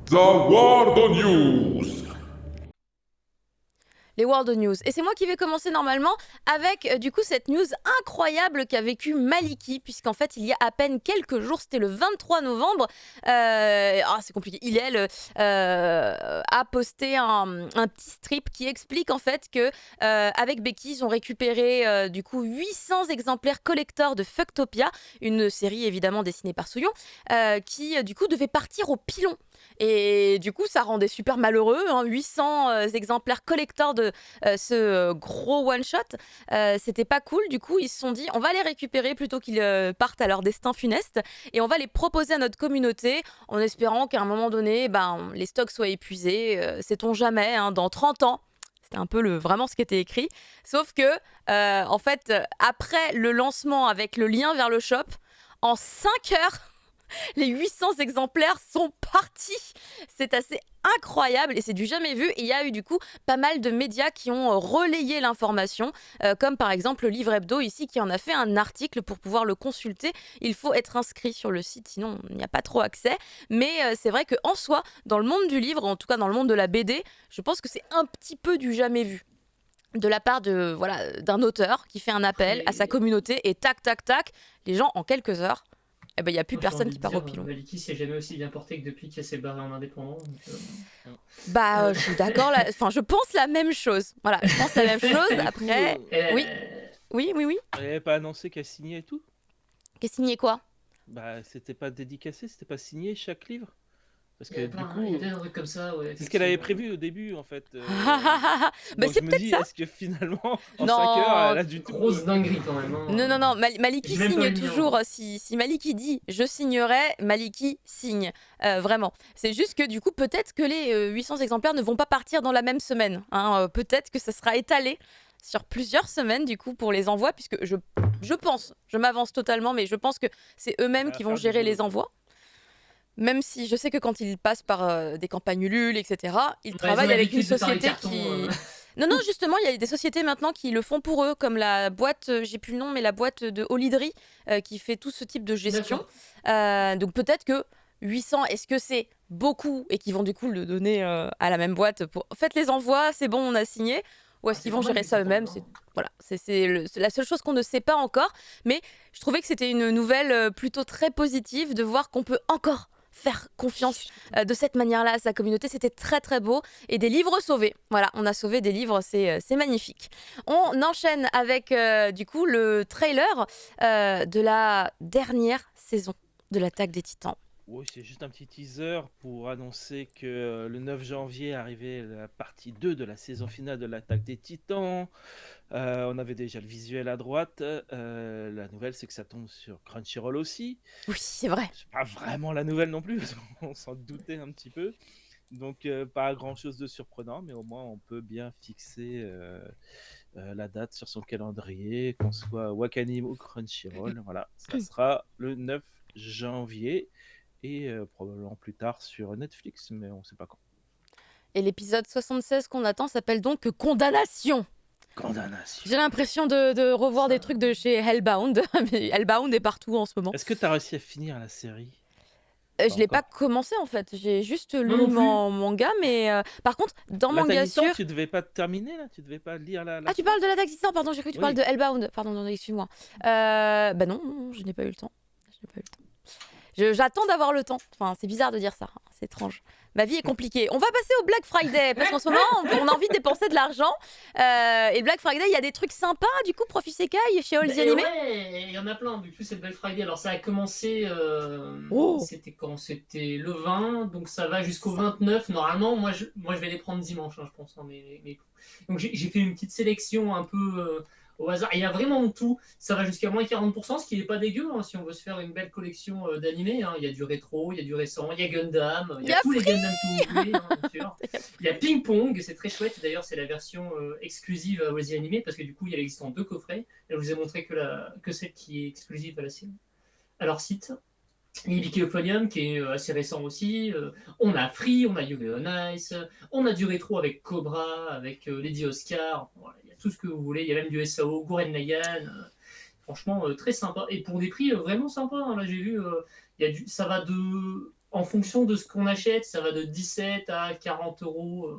The World News. Les World News. Et c'est moi qui vais commencer normalement avec du coup cette news incroyable qu'a vécu Maliki, puisqu'en fait il y a à peine quelques jours, c'était le 23 novembre, c'est compliqué, a posté un petit strip qui explique en fait que avec Becky ils ont récupéré du coup 800 exemplaires collector de Fucktopia, une série évidemment dessinée par Souillon, qui du coup devait partir au pilon. Et du coup, ça rendait super malheureux, 800 exemplaires collector de ce gros one-shot. C'était pas cool. Du coup, ils se sont dit, on va les récupérer plutôt qu'ils partent à leur destin funeste. Et on va les proposer à notre communauté en espérant qu'à un moment donné, les stocks soient épuisés. Sait-on jamais, dans 30 ans. C'était un peu vraiment ce qui était écrit. Sauf que, en fait, après le lancement avec le lien vers le shop, en 5 heures, les 800 exemplaires sont partis. C'est assez incroyable et c'est du jamais vu. Et il y a eu du coup pas mal de médias qui ont relayé l'information, comme par exemple le Livre Hebdo ici qui en a fait un article pour pouvoir le consulter. Il faut être inscrit sur le site, sinon il n'y a pas trop accès. Mais c'est vrai qu'en soi, dans le monde du livre, en tout cas dans le monde de la BD, je pense que c'est un petit peu du jamais vu de la part d'un auteur qui fait un appel à sa communauté et tac tac tac, les gens en quelques heures, il n'y a plus Moi, j'ai personne envie qui de part au dire, pilon. Maliki s'est jamais aussi bien porté que depuis qu'elle s'est barrée en indépendant. Donc, je suis d'accord. Je pense la même chose. Voilà, je pense la même chose. Du Après, coup, oui. Oui. elle n'avait pas annoncé qu'elle signait et tout? Qu'est-ce signé quoi? Bah, c'était pas dédicacé, c'était pas signé chaque livre? Parce il que y a du plein, coup, il y avait un truc comme ça, ouais. c'est ce qu'elle avait effectivement. prévu au début en fait. Mais Donc c'est je me peut-être dis, ça. est-ce que finalement, en Non. 5 heures, elle a du tout. Grosse dinguerie quand même. Non. Maliki J'ai même pas signe le mien, toujours. hein. Si Maliki dit je signerai, Maliki signe. Vraiment. C'est juste que du coup, peut-être que les 800 exemplaires ne vont pas partir dans la même semaine. Peut-être que ça sera étalé sur plusieurs semaines du coup pour les envois, puisque je pense, je m'avance totalement, mais je pense que c'est eux-mêmes qui vont gérer les envois. Même si je sais que quand ils passent par des campagnes Ulule, etc., ils travaillent avec une société qui... Non, justement, il y a des sociétés maintenant qui le font pour eux, comme la boîte, j'ai plus le nom, mais la boîte de Olydri, qui fait tout ce type de gestion. Donc peut-être que 800, est-ce que c'est beaucoup et qu'ils vont du coup le donner à la même boîte pour... Faites les envois, c'est bon, on a signé. Ou est-ce qu'ils vont gérer ça eux-mêmes? C'est la seule chose qu'on ne sait pas encore. Mais je trouvais que c'était une nouvelle plutôt très positive de voir qu'on peut encore faire confiance de cette manière-là à sa communauté. C'était très très beau. Et des livres sauvés. Voilà, on a sauvé des livres, c'est magnifique. On enchaîne avec du coup le trailer de la dernière saison de l'Attaque des Titans. Oui, c'est juste un petit teaser pour annoncer que le 9 janvier arrivait la partie 2 de la saison finale de l'Attaque des Titans. On avait déjà le visuel à droite. La nouvelle, c'est que ça tombe sur Crunchyroll aussi. Oui, c'est vrai. C'est pas vraiment la nouvelle non plus, parce qu'on s'en doutait un petit peu. Donc, pas grand-chose de surprenant, mais au moins, on peut bien fixer la date sur son calendrier, qu'on soit Wakanim ou Crunchyroll. Voilà, ça sera le 9 janvier et probablement plus tard sur Netflix, mais on sait pas quand. Et l'épisode 76 qu'on attend s'appelle donc Condamnation. Condamnation. J'ai l'impression de revoir des trucs de chez Hellbound. Mais Hellbound est partout en ce moment. Est-ce que tu as réussi à finir la série? Je l'ai pas commencé en fait, j'ai juste lu mon manga, mais par contre, dans Manga Sur... Tu devais pas terminer là? Tu devais pas lire la Ah, tu parles de l'Attaque des Titans, pardon, j'ai cru que tu parles de Hellbound. Pardon, non, excuse-moi. Non, je n'ai pas eu le temps. J'attends d'avoir le temps. Enfin, c'est bizarre de dire ça, c'est étrange. Ma vie est compliquée. On va passer au Black Friday, parce qu'en ce moment, on a envie de dépenser de l'argent. Et Black Friday, il y a des trucs sympas, du coup, Prof Isekai chez All the Anime. Ouais, il y en a plein. Du coup, c'est le Black Friday. Alors, ça a commencé. C'était quand? C'était le 20, donc ça va jusqu'au 29. Normalement, moi, je vais les prendre dimanche, je pense. Donc, j'ai fait une petite sélection un peu au hasard. Il y a vraiment de tout. Ça va jusqu'à moins 40%, ce qui n'est pas dégueu si on veut se faire une belle collection d'animés. Il y a du rétro, il y a du récent, il y a Gundam, il y a tous les Gundam que vous voulez, bien sûr. Il y a Ping Pong, c'est très chouette. D'ailleurs, c'est la version exclusive à All Anime, parce que du coup, il existe en 2 coffrets. Et je vous ai montré que celle qui est exclusive à leur site. Il y a Wikiphonium qui est assez récent aussi. On a Free, on a Yu-Gi-Oh! Nice, on a du rétro avec Cobra, avec Lady Oscar. Voilà, il y a tout ce que vous voulez. Il y a même du SAO, Gurren Lagann. Franchement, très sympa. Et pour des prix vraiment sympas. Là, j'ai vu, ça va de en fonction de ce qu'on achète, ça va de 17 à 40 euros.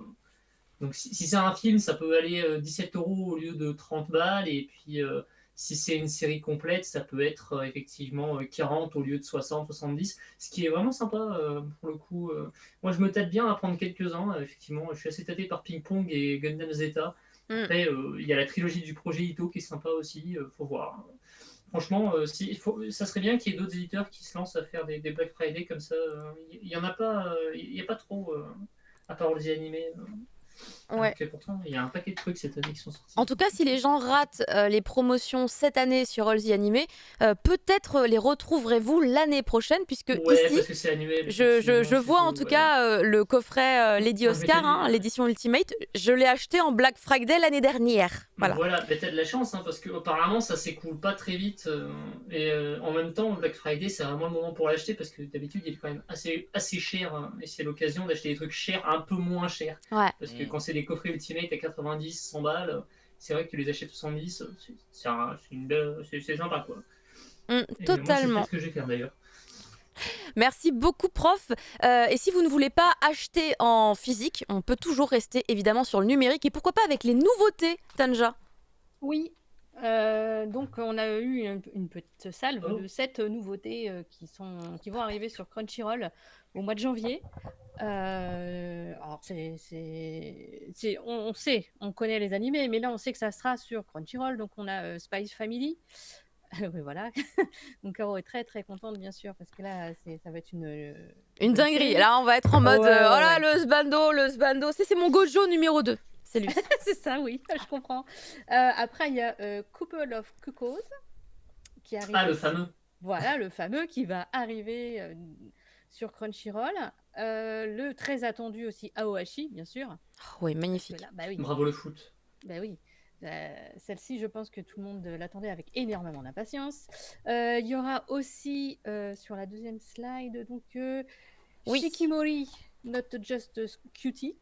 Donc si c'est un film, ça peut aller 17 euros au lieu de 30 balles. Et puis si c'est une série complète, ça peut être effectivement 40 au lieu de 60, 70. Ce qui est vraiment sympa pour le coup. Moi, je me tâte bien à prendre quelques-uns. Effectivement, je suis assez tâté par Ping Pong et Gundam Zeta. Après, il y a la trilogie du projet Ito qui est sympa aussi. Faut voir. Franchement, ça serait bien qu'il y ait d'autres éditeurs qui se lancent à faire des Black Friday comme ça. Il n'y en a pas, il y a pas trop, à part les animés. Ouais. Donc, pourtant, il y a un paquet de trucs cette année qui sont sortis. En tout cas, si les gens ratent les promotions cette année sur All the Animé, peut-être les retrouverez-vous l'année prochaine, puisque Ouais, ici, parce que c'est annuel. je effectivement, vois en surtout, tout cas le coffret Lady Moi, je Oscar, m'étais dit, l'édition Ultimate. Je l'ai acheté en Black Friday l'année dernière. Voilà. Voilà, mais t'as de la chance, hein, parce que apparemment ça s'écoule pas très vite. Et en même temps, Black Friday, c'est vraiment le moment pour l'acheter, parce que d'habitude, il est quand même assez cher. Hein, et c'est l'occasion d'acheter des trucs chers, un peu moins chers. Ouais. Parce que quand c'est des coffrets Ultimate à 90, 100 balles, c'est vrai que tu les achètes 70, c'est sympa, quoi. Et Totalement. moi, c'est ce que je vais faire d'ailleurs. Merci beaucoup, prof. Et si vous ne voulez pas acheter en physique, on peut toujours rester évidemment sur le numérique. Et pourquoi pas avec les nouveautés, Tanja? Oui, donc on a eu une petite salve de 7 nouveautés qui vont arriver sur Crunchyroll au mois de janvier. Alors on connaît les animés, mais là on sait que ça sera sur Crunchyroll. Donc on a Spy Family. Oui, voilà. Donc Caro est très très contente, bien sûr, parce que là ça va être une dinguerie. Là, on va être en mode Ouais, oh là, le Sbando. C'est mon Gojo numéro 2. C'est lui. C'est ça, oui, je comprends. Après, il y a Couple of Cuckoos qui arrive. Ah, le fameux. Voilà, le fameux qui va arriver sur Crunchyroll. Le très attendu aussi Aoashi, bien sûr. Oui, magnifique. Là, bah oui. Bravo le foot. Bah oui. Celle-ci, je pense que tout le monde l'attendait avec énormément d'impatience. Il y aura aussi sur la deuxième slide, donc Oui. Shikimori, Not Just a Cutie.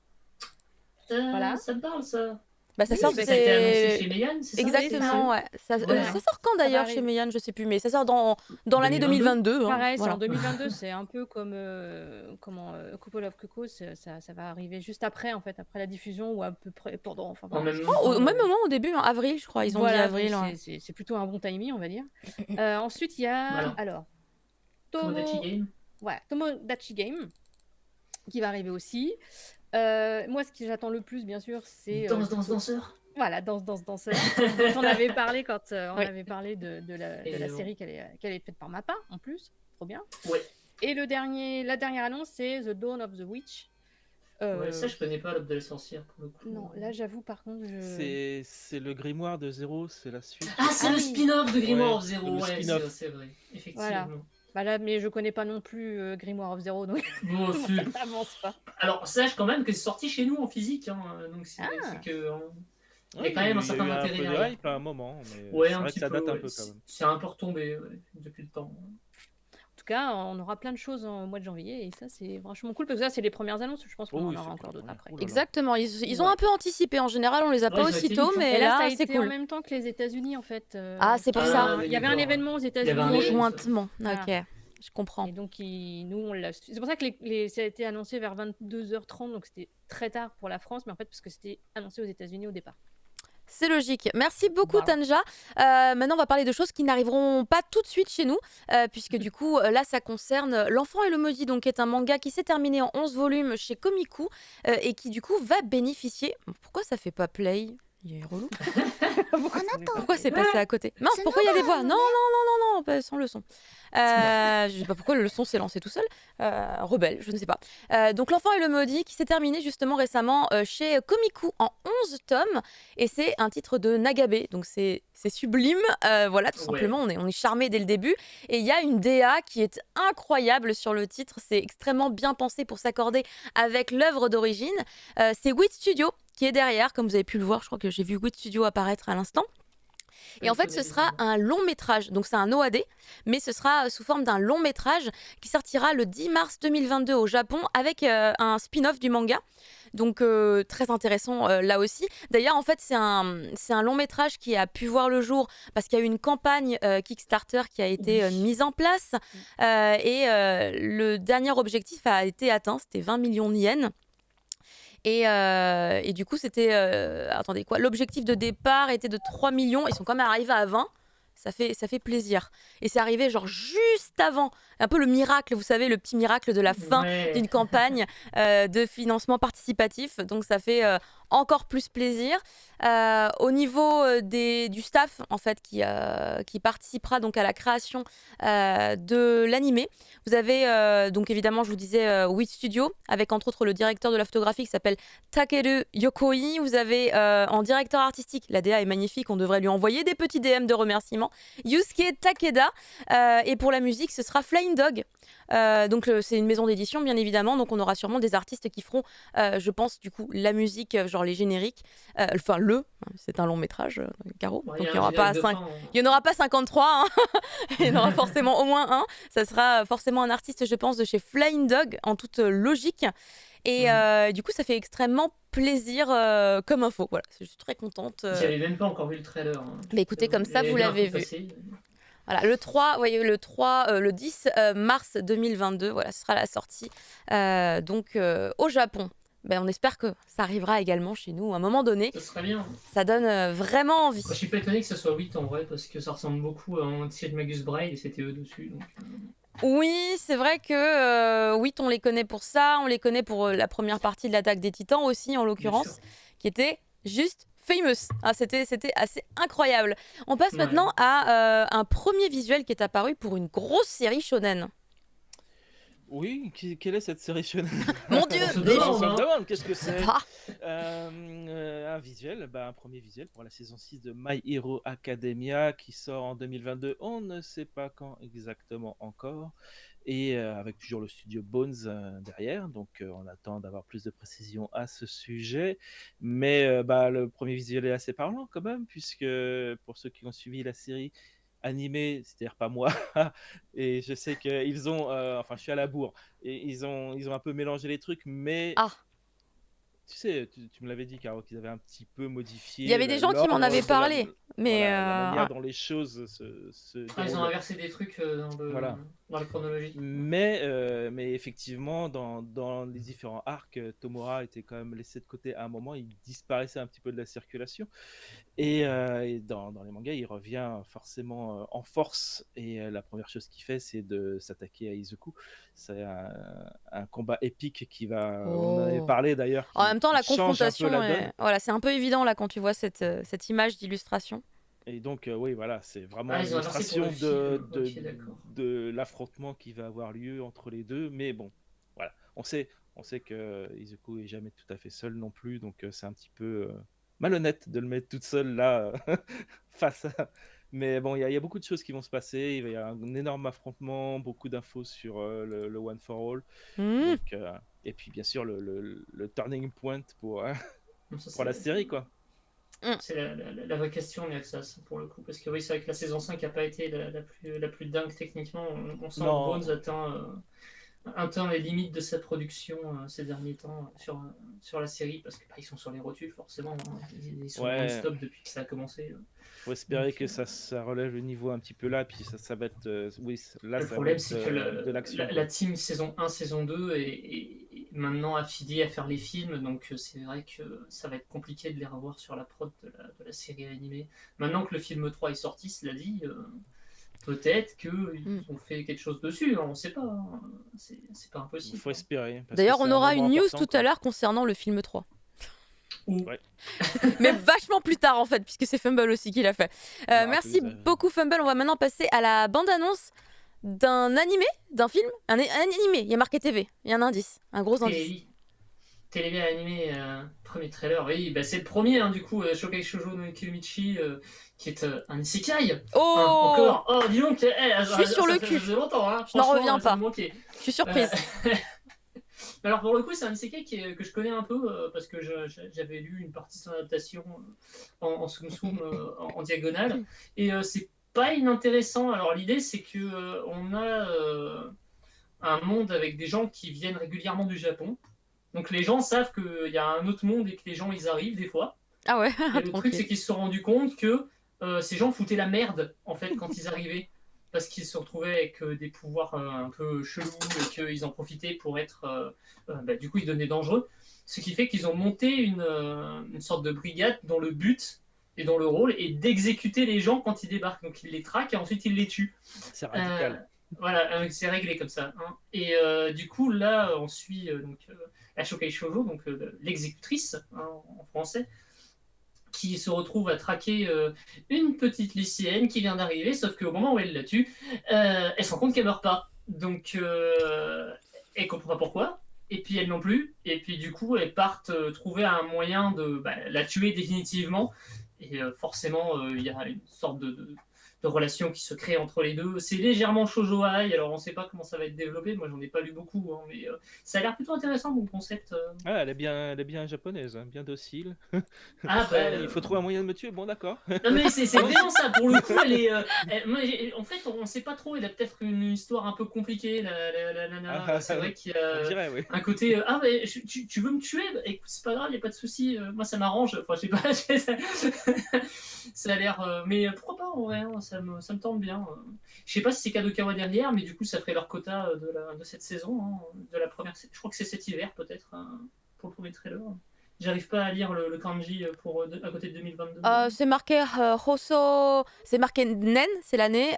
Voilà. Ça me parle, ça. Bah, ça Oui, sort, ça a été annoncé chez Meian, c'est ça? Exactement, ouais. Ça sort quand d'ailleurs chez Meian, je sais plus, mais ça sort dans l'année 2022. Pareil, voilà. c'est en 2022, c'est un peu comme Couple of Cuckoos, ça va arriver juste après, en fait, après la diffusion ou à peu près pendant. Enfin, En même au même moment, au début, avril, je crois, ils ont dit avril. donc c'est plutôt un bon timing, on va dire. Ensuite, il y a Tomodachi Game. Ouais, Tomodachi Game qui va arriver aussi. Moi, ce que j'attends le plus, bien sûr, c'est Danseur. Voilà, danseur. dont on avait parlé quand on avait parlé de la série qu'elle est faite par Mappa, en plus. Trop bien. Ouais. Et la dernière annonce, c'est The Dawn of the Witch. Ouais, ça, je connais pas, l'Aube de la sorcière, pour le coup. Non, là, j'avoue, par contre, C'est le grimoire de Zéro, c'est la suite. Ah, c'est le spin-off de Grimoire of Ouais, Zero, le ouais, spin-off. c'est vrai, effectivement. Voilà. Bah là, mais je connais pas non plus Grimoire of Zero, donc Bon, ça n'avance pas. alors, sache quand même que c'est sorti chez nous en physique, hein, donc c'est que... Il y a quand même un certain intérêt Il y a eu un peu derrière. de hype à un moment, mais Ouais, c'est un vrai petit que ça peu, date un ouais. peu quand même. C'est un peu retombé depuis le temps. En tout cas, on aura plein de choses au mois de janvier et ça, c'est vachement cool parce que ça, c'est les premières annonces. Je pense qu'on en aura encore d'autres après. Exactement, ils ont un peu anticipé. En général, on les a pas Ouais, ça a été aussitôt, vite, hein. mais Et là, là, ça a c'est été en cool. même temps que les États-Unis en fait. Ah, c'est pour ça. Il y avait un événement aux avait États-Unis. un événement. Conjointement. Voilà. Ok, je comprends. Et donc, nous, on l'a. C'est pour ça que ça a été annoncé vers 22h30, donc c'était très tard pour la France, mais en fait, parce que c'était annoncé aux États-Unis au départ. C'est logique. Merci beaucoup, Voilà. Tanja. Maintenant, on va parler de choses qui n'arriveront pas tout de suite chez nous, puisque du coup, là, ça concerne L'Enfant et le Maudit, donc, qui est un manga qui s'est terminé en 11 volumes chez Komiku et qui, du coup, va bénéficier. Pourquoi ça fait pas play? Il est relou. Pourquoi c'est passé à côté? Mince, pourquoi il y a des voix? Non, sans le son. Je sais pas pourquoi le son s'est lancé tout seul. Rebelle, je ne sais pas. Donc L'Enfant et le Maudit qui s'est terminé justement récemment chez Komiku en 11 tomes. Et c'est un titre de Nagabe. Donc c'est sublime. Voilà, tout simplement, on est charmé dès le début. Et il y a une DA qui est incroyable sur le titre. C'est extrêmement bien pensé pour s'accorder avec l'œuvre d'origine. C'est Wit Studio qui est derrière, comme vous avez pu le voir. Je crois que j'ai vu Wit Studio apparaître à l'instant. Et en fait, ce sera un long métrage. Donc, c'est un OAD, mais ce sera sous forme d'un long métrage qui sortira le 10 mars 2022 au Japon avec un spin-off du manga. Donc très intéressant là aussi. D'ailleurs, en fait, c'est un long métrage qui a pu voir le jour parce qu'il y a eu une campagne Kickstarter qui a été mise en place. Et le dernier objectif a été atteint, c'était 20 millions de yens. Et du coup, c'était... attendez, quoi? L'objectif de départ était de 3 millions. Ils sont quand même arrivés à 20. Ça fait plaisir. Et c'est arrivé genre juste avant, un peu le miracle, vous savez, le petit miracle de la fin d'une campagne de financement participatif. Donc ça fait encore plus plaisir. Au niveau du staff, en fait, qui participera donc à la création de l'animé, vous avez donc évidemment, je vous disais, Wit Studio, avec entre autres le directeur de la photographie qui s'appelle Takeru Yokoi. Vous avez en directeur artistique, la DA est magnifique, on devrait lui envoyer des petits DM de remerciements, Yusuke Takeda. Et pour la musique, ce sera Flying Dog. Donc c'est une maison d'édition, bien évidemment, donc on aura sûrement des artistes qui feront, je pense, du coup, la musique, genre les génériques. Enfin, c'est un long métrage, Caro, donc il n'y en aura pas 53, hein. Il y en aura forcément au moins un. Ça sera forcément un artiste, je pense, de chez Flying Dog, en toute logique. Et du coup, ça fait extrêmement plaisir comme info. Voilà, je suis très contente. J'avais même pas encore vu le trailer. Hein. Mais écoutez, comme ça, vous l'avez vu. Voilà, le 10 mars 2022, voilà, ce sera la sortie donc au Japon. Ben, on espère que ça arrivera également chez nous à un moment donné. Ça serait bien. Ça donne vraiment envie. Moi, je suis pas étonné que ce soit 8 en vrai, parce que ça ressemble beaucoup à un titre de Magus Braille et c'était eux dessus. Donc, Oui, c'est vrai que 8, on les connaît pour ça. On les connaît pour la première partie de l'Attaque des Titans aussi, en l'occurrence, qui était juste famous. Ah, c'était assez incroyable. On passe maintenant à un premier visuel qui est apparu pour une grosse série shonen. Oui, quelle est cette série shonen? Mon Dieu, on se demande, qu'est-ce que c'est? Ah. Un visuel, un premier visuel pour la saison 6 de My Hero Academia qui sort en 2022. On ne sait pas quand exactement encore. Et avec toujours le studio Bones derrière. Donc on attend d'avoir plus de précision à ce sujet. Mais le premier visuel est assez parlant quand même, puisque pour ceux qui ont suivi la série animé, c'est-à-dire pas moi, et je sais qu'ils ont, enfin je suis à la bourre, et ils ont un peu mélangé les trucs, mais tu sais, tu me l'avais dit, Caro, qu'ils avaient un petit peu modifié. Il y avait des gens qui m'en avaient parlé, mais la manière dont les choses ils ont inversé des trucs dans la chronologie. Mais effectivement, dans les différents arcs, Tomura était quand même laissé de côté à un moment, il disparaissait un petit peu de la circulation. Et dans les mangas, il revient forcément en force. Et la première chose qu'il fait, c'est de s'attaquer à Izuku. C'est un combat épique qui va... On en avait parlé d'ailleurs. En même temps, la confrontation, voilà, c'est un peu évident là quand tu vois cette image d'illustration. Et donc, oui, voilà, c'est vraiment l'illustration de l'affrontement qui va avoir lieu entre les deux. Mais bon, voilà, on sait que Izuku est jamais tout à fait seul non plus. Donc, c'est un petit peu... malhonnête de le mettre toute seule là face à... Mais bon, il y a beaucoup de choses qui vont se passer. Il va y avoir un énorme affrontement, beaucoup d'infos sur le One for All. Donc, et puis bien sûr le turning point pour la série, quoi. C'est la vraie question, Nexus, pour le coup. Parce que oui, c'est vrai que la saison 5 n'a pas été la plus dingue techniquement. On sent que Bones atteint les limites de sa production ces derniers temps sur la série, parce que ils sont sur les rotules forcément, hein. Ils sont non-stop depuis que ça a commencé. Faut espérer que ça relève le niveau un petit peu là, puis ça va être là. Le problème, c'est que la team saison 1, saison 2 est maintenant affiliée à faire les films, donc c'est vrai que ça va être compliqué de les revoir sur la prod de la série animée. Maintenant que le film 3 est sorti, cela dit, peut-être qu'ils ont fait quelque chose dessus, on ne sait pas, hein. C'est pas impossible. Il faut espérer. D'ailleurs, on aura une news tout à l'heure concernant le film 3. Ouais. Mais vachement plus tard en fait, puisque c'est Fumble aussi qui l'a fait. Merci beaucoup Fumble. On va maintenant passer à la bande-annonce d'un animé, d'un film. Un animé, il y a marqué TV, il y a un indice, un gros indice. Télé animé, premier trailer, oui, c'est le premier du coup, Shokai Shoujo no Kiyomichi, qui est un isekai. Encore, dis donc, je suis sur le cul, longtemps, je n'en reviens pas, je suis surprise. Alors pour le coup, c'est un isekai que je connais un peu, parce que j'avais lu une partie de son adaptation en Sum en diagonale, et c'est pas inintéressant. Alors l'idée, c'est que on a un monde avec des gens qui viennent régulièrement du Japon, Donc les gens savent qu'il y a un autre monde et que les gens ils arrivent des fois. Ah ouais, Et le truc, c'est qu'ils se sont rendus compte que ces gens foutaient la merde en fait quand ils arrivaient. Parce qu'ils se retrouvaient avec des pouvoirs un peu chelous et qu'ils en profitaient pour être. Du coup, ils devenaient dangereux. Ce qui fait qu'ils ont monté une sorte de brigade dont le but et dont le rôle est d'exécuter les gens quand ils débarquent. Donc ils les traquent et ensuite ils les tuent. C'est radical. Voilà, c'est réglé comme ça. Hein. Et du coup, là, on suit Ashokai Shoujo, donc l'exécutrice hein, en français, qui se retrouve à traquer une petite lycéenne qui vient d'arriver, sauf qu'au moment où elle la tue, elle se rend compte qu'elle meurt pas. Donc, elle comprend pas pourquoi. Et puis elle non plus. Et puis du coup, elles partent trouver un moyen de la tuer définitivement. Et forcément, il y a une sorte de relation qui se crée entre les deux. C'est légèrement shoujo-ai, alors on ne sait pas comment ça va être développé. Moi, j'en ai pas lu beaucoup, hein, mais ça a l'air plutôt intéressant, mon concept. Ah, elle est bien japonaise, hein, bien docile. Ah, il faut trouver un moyen de me tuer, bon d'accord. Non mais c'est vraiment ça, pour le coup, elle est... en fait, on ne sait pas trop, elle a peut-être une histoire un peu compliquée, la nana. C'est vrai qu'il y a dirait, oui. un côté, mais tu veux me tuer? Écoute, c'est pas grave, il n'y a pas de souci, moi ça m'arrange, enfin je sais pas, ça a l'air... mais pourquoi pas, en vrai, hein, ça me tente bien. Je sais pas si c'est Kadokawa derrière, mais du coup ça ferait leur quota de cette saison, hein, de la première... Je crois que c'est cet hiver peut-être, hein, pour le premier trailer. J'arrive pas à lire le kanji à côté de 2022. C'est marqué Hoso, c'est marqué Nen, c'est l'année.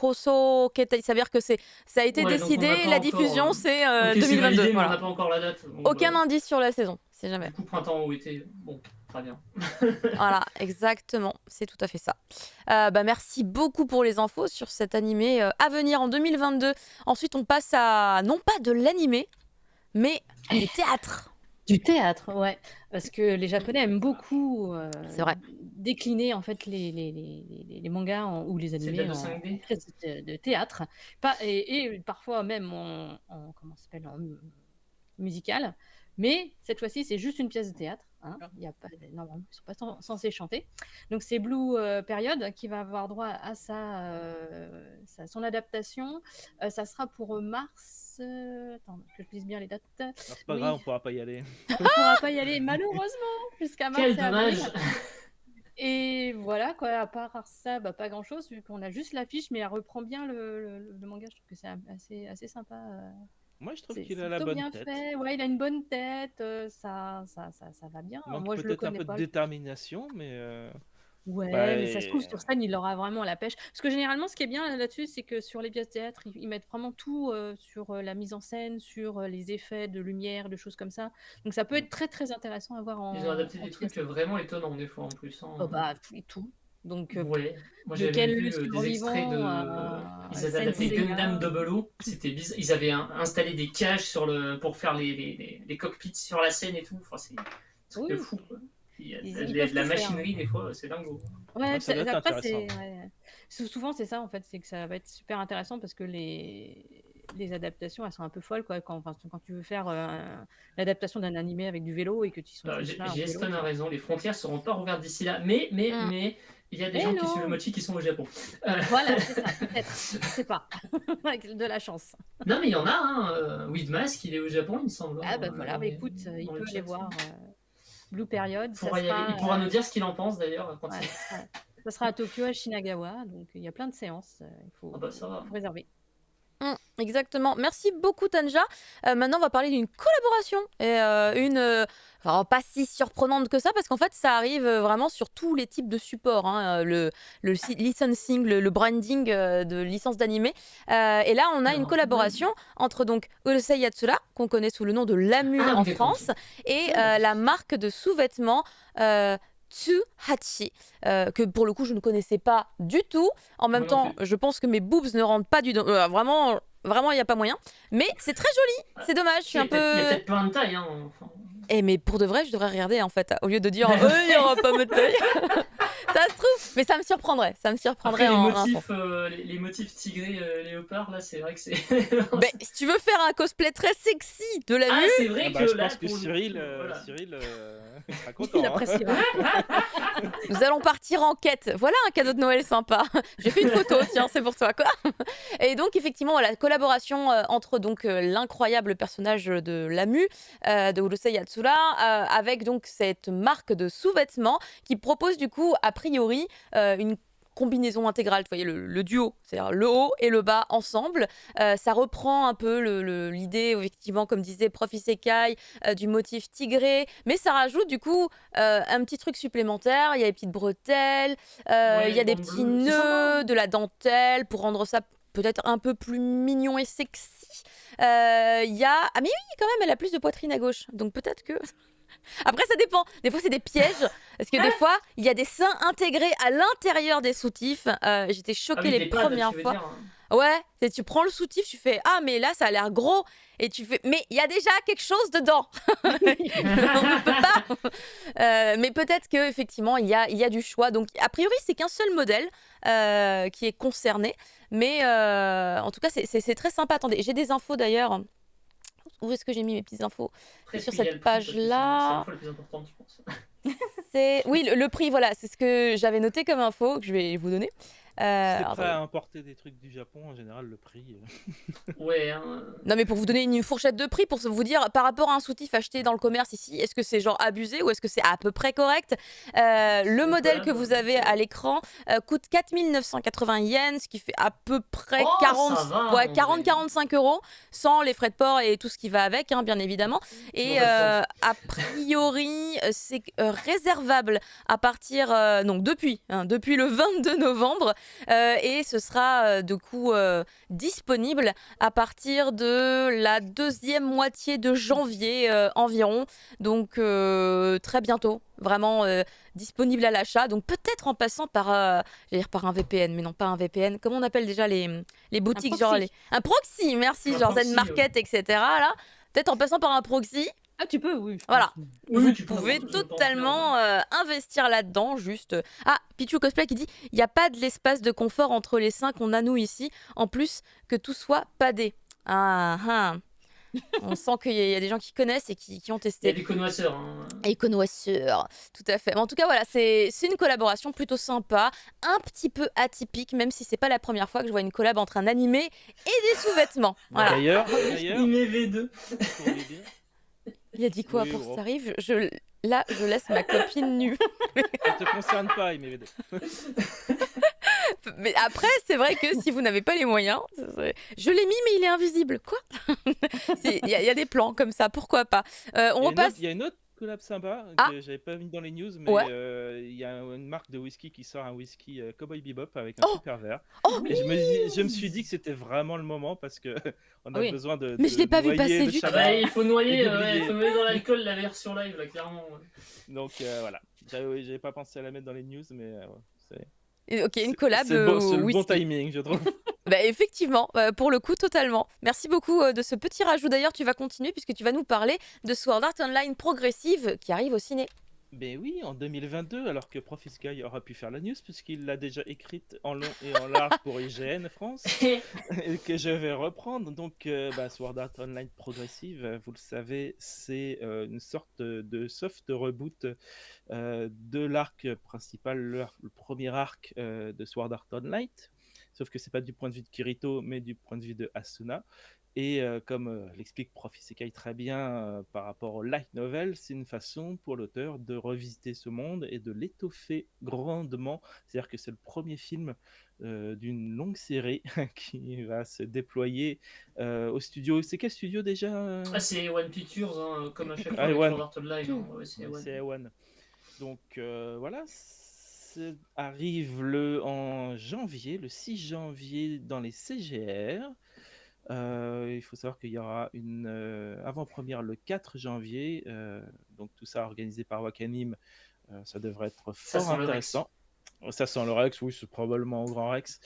Hoso Ketai, ça veut dire que ça a été Ouais, donc on décidé, n'a pas la encore, diffusion c'est ok, c'est 2022. validé, mais on Voilà. n'a pas encore la date. Donc, Aucun indice sur la saison, c'est jamais. Du coup, printemps ou été, bon, très bien. Voilà, exactement, c'est tout à fait ça. Merci beaucoup pour les infos sur cet animé à venir en 2022. Ensuite, on passe à, non pas de l'animé, mais du théâtre. Du théâtre, ouais. Parce que les Japonais aiment beaucoup C'est vrai. décliner en fait les mangas ou les C'est de animés la en 5D. pièces de théâtre. Et parfois même comment ça s'appelle, en musical. Mais cette fois-ci, c'est juste une pièce de théâtre. Hein. Il y a pas, normalement, ils ne sont pas censés chanter. Donc c'est Blue Period qui va avoir droit à son adaptation. Ça sera pour mars. Attends, que je dise bien les dates. Alors, c'est pas grave, on pourra pas y aller. On ne pourra pas y aller, malheureusement, jusqu'à mars. Quel et avril. dommage. Et voilà, quoi, à part ça, pas grand-chose, vu qu'on a juste l'affiche, mais elle reprend bien le manga. Je trouve que c'est assez sympa. Moi, je trouve C'est qu'il a la plutôt bonne bien tête. fait. Ouais, il a une bonne tête. Ça va bien. Il manque Moi, je le peut-être un connais peu pas. de détermination, mais Ouais, bah, mais ça se trouve, sur scène, il aura vraiment la pêche. Parce que généralement, ce qui est bien là-dessus, c'est que sur les pièces de théâtre, ils mettent vraiment tout sur la mise en scène, sur les effets de lumière, de choses comme ça. Donc ça peut être très très intéressant à voir Ils ont adapté des pièce. trucs vraiment étonnants des fois en plus. Hein. Oh, tout. Donc, Ouais, moi de j'avais quel vu le des extraits survivant de. à Ils avaient adapté Senseiya. Gundam Double O, c'était bizarre. Ils avaient installé des cages pour faire les cockpits sur la scène et tout. Enfin, c'est un truc de Oui. fou. Quoi. Il y a Ils de peuvent la tout faire. machinerie des fois, c'est dingo. Ouais, ça doit être après, intéressant. souvent c'est ça en fait, c'est que ça va être super intéressant parce que les adaptations elles sont un peu folles quoi. Quand tu veux faire l'adaptation d'un animé avec du vélo et que tu sont tous là en vélo. Geston a raison, les frontières seront pas rouvertes d'ici là, mais il y a des gens qui suivent le mochi qui sont au Japon. Voilà, c'est ça, peut-être, je sais pas, avec de la chance. Non mais il y en a, hein. Weedmask il est au Japon il me semble. Ah bah voilà, écoute, il peut aller voir Blue Period. Il pourra nous dire ce qu'il en pense d'ailleurs. Quand ça sera à Tokyo, à Shinagawa, donc il y a plein de séances, il faut réserver. Exactement. Merci beaucoup Tanja. Maintenant on va parler d'une collaboration et alors, pas si surprenante que ça parce qu'en fait ça arrive vraiment sur tous les types de supports, hein, le licensing, le branding de licence d'animé. Et là on a une collaboration entre donc Urusei Yatsura qu'on connaît sous le nom de Lamu en France et la marque de sous-vêtements Tsuhachi, que pour le coup je ne connaissais pas du tout. En même temps, je pense que mes boobs ne rentrent pas vraiment, il n'y a pas moyen. Mais c'est très joli, c'est dommage. Je suis un peu. Il y a peut-être plein de tailles. Hein, enfin. Mais pour de vrai, je devrais regarder en fait, au lieu de dire il n'y aura pas ma taille. Ça se trouve, mais ça me surprendrait. Ça me surprendrait Après, en un fond. les motifs tigrés léopard, là, c'est vrai que c'est. Ben, si tu veux faire un cosplay très sexy de la Ah, mue, c'est vrai Ah que je là, pense que pour le Cyril, coup, voilà. Cyril sera Il content. Hein. appréciera. nous allons partir en quête. Voilà un cadeau de Noël sympa. J'ai fait une photo, tiens, c'est pour toi, quoi. Et donc, effectivement, la collaboration entre donc l'incroyable personnage de Lamu, de Urusei Yatsura, avec donc cette marque de sous-vêtements qui propose du coup, a priori, une combinaison intégrale, vous voyez, le duo, c'est-à-dire le haut et le bas ensemble. Ça reprend un peu l'idée, effectivement, comme disait Prof Isekai, du motif tigré, mais ça rajoute du coup un petit truc supplémentaire. Il y a des petites bretelles, Ouais, il y a les des bandes petits bleues, c'est sympa, nœuds, hein. de la dentelle pour rendre ça peut-être un peu plus mignon et sexy. Il y a... Ah mais oui, quand même, elle a plus de poitrine à gauche, donc peut-être que... Après, ça dépend. Des fois, c'est des pièges. Parce que des fois, il y a des seins intégrés à l'intérieur des soutifs. J'étais Ah choquée oui, les des pads, premières tu veux fois. dire. Hein. Ouais, tu prends le soutif, tu fais ah mais là ça a l'air gros et tu fais mais il y a déjà quelque chose dedans. On ne peut pas. Mais peut-être que effectivement il y a du choix. Donc a priori c'est qu'un seul modèle qui est concerné, mais en tout cas c'est très sympa. Attendez, j'ai des infos d'ailleurs. Où est-ce que j'ai mis mes petites infos? Après, Sur il y a cette le prix, parce que c'est page-là. l'info la plus importante, je pense. C'est oui le prix voilà c'est ce que j'avais noté comme info que je vais vous donner. Si t'es Alors, prêt à importer des trucs du Japon, en général, le prix. Ouais, hein. non mais pour vous donner une fourchette de prix, pour vous dire par rapport à un soutif acheté dans le commerce ici, est-ce que c'est genre abusé ou est-ce que c'est à peu près correct? Le Une modèle collab, que vous avez à l'écran coûte 4980 yens, ce qui fait à peu près Oh, 40, ça va, ouais, en 40-45 euros, sans les frais de port et tout ce qui va avec, hein, bien évidemment. Et Non, pas de a priori, c'est réservable à partir, donc depuis le 22 novembre, et ce sera du coup disponible à partir de la deuxième moitié de janvier environ, donc très bientôt, vraiment disponible à l'achat. Donc peut-être en passant par, j'allais dire par un VPN, mais non pas un VPN. Comment on appelle déjà les boutiques proxy. genre un proxy, merci, Un genre proxy, Zen Market, etc. Là, peut-être en passant par un proxy. Ah, tu peux, oui. Voilà. Oui, Vous tu peux, pouvez je pense totalement bien. investir là-dedans, juste. Ah, Pichu Cosplay qui dit il n'y a pas de l'espace de confort entre les seins qu'on a nous ici, en plus que tout soit padé. Ah, ah. On sent qu'il y a des gens qui connaissent et qui ont Il y a testé. des connoisseurs. Hein. Et connoisseurs, tout à fait. Mais en tout cas, voilà, c'est une collaboration plutôt sympa, un petit peu atypique, même si c'est pas la première fois que je vois une collab entre un animé et des sous-vêtements. Voilà. D'ailleurs, Anime V2. pour les dire, Il a dit quoi Oui, pour bon. que ça arrive? Là, je laisse ma copine nue. ça te concerne pas, IMVD. Mais après, c'est vrai que si vous n'avez pas les moyens, je l'ai mis, mais il est invisible. Quoi? Il y a des plans comme ça, pourquoi pas? On repasse. Il y a une autre collab sympa Ah. que j'avais pas mis dans les news, mais Ouais. il y a une marque de whisky qui sort un whisky Cowboy Bebop avec un Oh. super verre. Oh, Et je me suis dit que c'était vraiment le moment parce que on a Oui. besoin de. Mais je l'ai pas vu noyer passer le du tout. Ah chaman. bah, il faut noyer, Et d'oublier. il faut noyer dans l'alcool la version live, là, clairement. Donc voilà. J'avais pas pensé à la mettre dans les news, mais c'est. Ok, une collab C'est le bon whisky. timing, je trouve. Bah, effectivement, pour le coup, totalement. Merci beaucoup de ce petit rajout. D'ailleurs, tu vas continuer puisque tu vas nous parler de Sword Art Online Progressive qui arrive au ciné. Ben oui, en 2022, alors que Prof Sky aura pu faire la news, puisqu'il l'a déjà écrite en long et en large pour IGN France, et que je vais reprendre. Donc, Sword Art Online Progressive, vous le savez, c'est une sorte de soft reboot de l'arc principal, le premier arc de Sword Art Online. Sauf que c'est pas du point de vue de Kirito, mais du point de vue de Asuna. Et comme l'explique Prof Isekai très bien par rapport au light novel, c'est une façon pour l'auteur de revisiter ce monde et de l'étoffer grandement. C'est-à-dire que c'est le premier film d'une longue série qui va se déployer au studio. C'est quel studio déjà Ah, c'est One Pictures, hein, comme à chaque fois Ah, avec One. Sword Art Online. Hein. Ouais, c'est One. C'est One. Donc voilà, arrive en janvier, le 6 janvier dans les CGR. Il faut savoir qu'il y aura une avant-première le 4 janvier, donc tout ça organisé par Wakanim, ça devrait être Ça fort sent le intéressant. Ça sent le Rex, oui, c'est probablement au Grand Rex.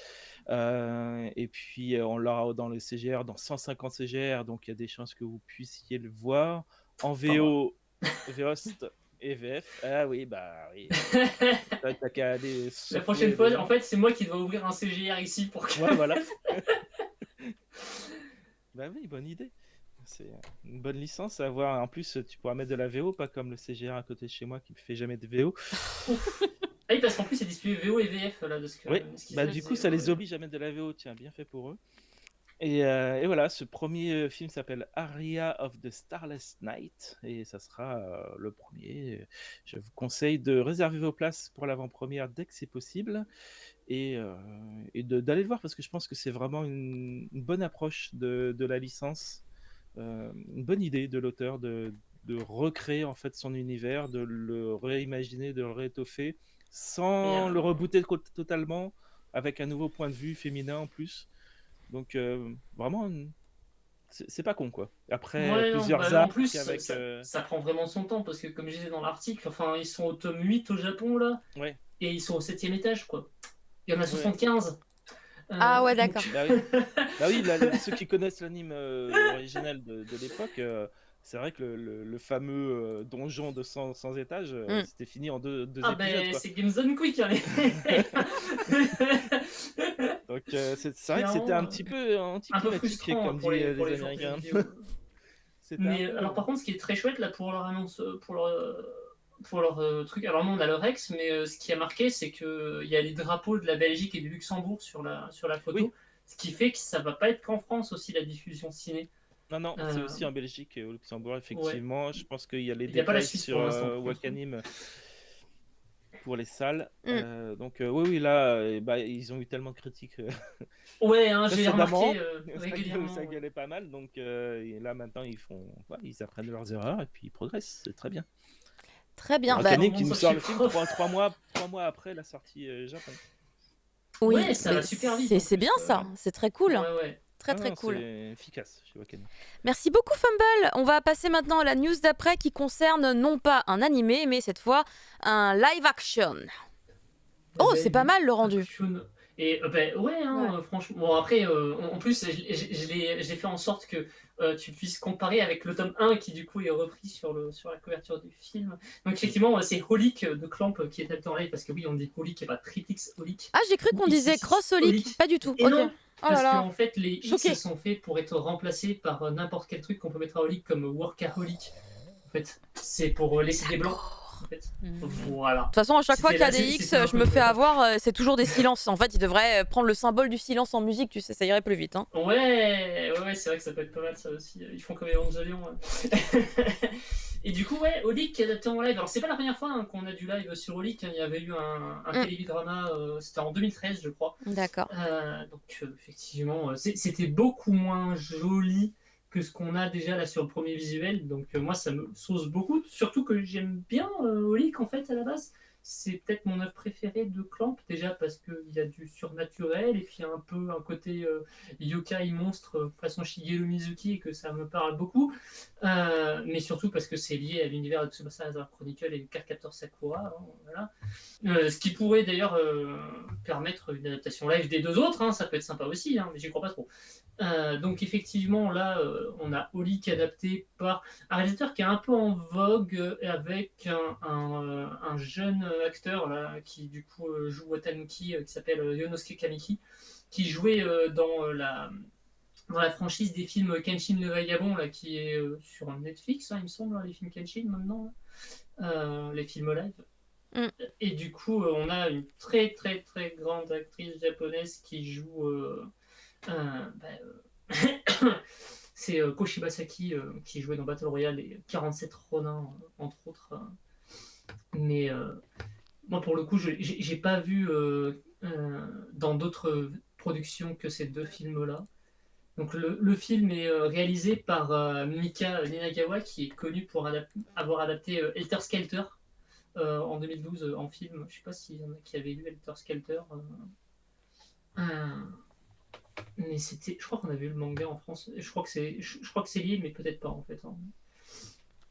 Et puis on l'aura dans le CGR, dans 150 CGR, donc il y a des chances que vous puissiez le voir en VO, VOST Et VF, ah oui, bah oui. T'as qu'à aller La souffler prochaine fois, dedans. en fait, c'est moi qui dois ouvrir un CGR ici pour que. Ouais, voilà. Bah oui, bonne idée. C'est une bonne licence à avoir. En plus, tu pourras mettre de la VO, pas comme le CGR à côté de chez moi qui ne fait jamais de VO. Ah oui, parce qu'en plus, c'est distribué VO et VF là, de ce que. Oui, ce qu'ils bah se du coup, disaient, ça les ouais. oblige à mettre de la VO. Tiens, bien fait pour eux. Et voilà, ce premier film s'appelle Aria of the Starless Night et ça sera le premier. Je vous conseille de réserver vos places pour l'avant-première dès que c'est possible et d'aller le voir parce que je pense que c'est vraiment une bonne approche de la licence, une bonne idée de l'auteur de recréer en fait son univers, de le réimaginer, de le réétoffer sans le rebooter totalement avec un nouveau point de vue féminin en plus. Donc vraiment, c'est pas con quoi. Après Ouais, non, plusieurs bah, en arcs plus, avec... ça prend vraiment son temps parce que, comme je disais dans l'article, enfin, ils sont au tome 8 au Japon là, Ouais, et ils sont au 7e étage quoi. Il y en a ouais. 75. Ah ouais, Donc- d'accord. Bah oui, bah oui ceux qui connaissent l'anime original de l'époque, c'est vrai que le fameux donjon de 100 étages, Mm. c'était fini en deux Ah épisodes ben, quoi. c'est Games Done Quick, hein, Donc c'est vrai que c'était un petit peu un peu anticlimatique frustrant comme pour dit les les joueurs de jeux Américains. vidéo. C'était un Mais peu... alors par contre, ce qui est très chouette là pour leur annonce, pour leur truc, alors nous on a le Rex, mais ce qui a marqué, c'est que il y a les drapeaux de la Belgique et du Luxembourg sur la photo, Oui. ce qui fait que ça va pas être qu'en France aussi la diffusion ciné. Non, c'est Euh, aussi en Belgique et au Luxembourg, ouais, effectivement. Je pense qu'il y a les il n'y a pas la détails Suisse sur pour l'instant. Wakanim pour les salles. Mm. Donc oui, là, bah, ils ont eu tellement de critiques Ouais, hein, j'ai précédemment. remarqué régulièrement. Ça Ouais. gueulait pas mal. Donc et là, maintenant, ils apprennent de leurs erreurs et puis ils progressent. C'est très bien. Très bien. Bah, Wakanim Bon, qui nous ça, sort je le suis film prof. 3 mois après la sortie Japon. oui, Ouais, ça va mais super vite. en c'est plus, bien ça. C'est très cool. Ouais, ouais. Très Non, très non, cool. c'est efficace chez Wakanim. Merci beaucoup Fumble. On va passer maintenant à la news d'après qui concerne non pas un animé, mais cette fois un live action. Oh, c'est pas mal le rendu. Action. Et ben ouais, hein, franchement. Bon, après, en plus, je l'ai fait en sorte que tu puisses comparer avec le tome 1 qui, du coup, est repris sur la couverture du film. Donc, effectivement, c'est Holic de Clamp qui est adapté en live parce que oui, on dit Holic et pas Tripix Holic. Ah, j'ai cru qu'on Ou disait XXX Cross-Holic. Holic. Pas du tout. Et Ok. non, Oh là parce là. qu'en fait, les Choqué. X sont faits pour être remplacés par n'importe quel truc qu'on peut mettre à Holic comme Workaholic. En fait, c'est pour laisser des blancs. En fait. Voilà. De toute façon, à chaque fois qu'il y a C'était des là- X, c'était un je peu me fais le- avoir, c'est toujours des silences. En fait, il devrait prendre le symbole du silence en musique, tu sais, ça irait plus vite. Hein. Ouais, c'est vrai que ça peut être pas mal ça aussi. Ils font comme Evangelion. Ouais. Et du coup, ouais, Holic qui est adapté en live. Alors, c'est pas la première fois hein, qu'on a du live sur Holic. Hein. Il y avait eu un télédrama, c'était en 2013, je crois. D'accord. Donc, effectivement, c'était beaucoup moins joli que ce qu'on a déjà là sur le premier visuel. Donc, moi, ça me sauce beaucoup. Surtout que j'aime bien Holic en fait à la base. C'est peut-être mon œuvre préférée de Clamp, déjà parce qu'il y a du surnaturel et puis un peu un côté yokai monstre façon Shigeru Mizuki et que ça me parle beaucoup. Mais surtout parce que c'est lié à l'univers de Tsubasa Hazard Chronicle et du Cardcaptor Sakura. Hein, voilà. Ce qui pourrait d'ailleurs permettre une adaptation live des deux autres, hein, ça peut être sympa aussi, hein, mais j'y crois pas trop. Donc effectivement, là, on a Holic adapté par un réalisateur qui est un peu en vogue avec un jeune acteur là, qui du coup joue Watanuki, qui s'appelle Yonosuke Kamiki, qui jouait dans la franchise des films Kenshin le Vagabond, là, qui est sur Netflix, hein, il me semble, hein, les films Kenshin maintenant, les films live. Et du coup, on a une très très très grande actrice japonaise qui joue... c'est Koshiba Saki qui jouait dans Battle Royale et 47 Ronin, entre autres. Mais moi, pour le coup, j'ai pas vu dans d'autres productions que ces deux films-là. Donc le film est réalisé par Mika Ninagawa, qui est connu pour avoir adapté Helter Skelter en 2012 en film. Je sais pas s'il y en a qui avaient lu Helter Skelter. Mais je crois qu'on avait eu le manga en France. Je crois que c'est lié, mais peut-être pas en fait. Hein.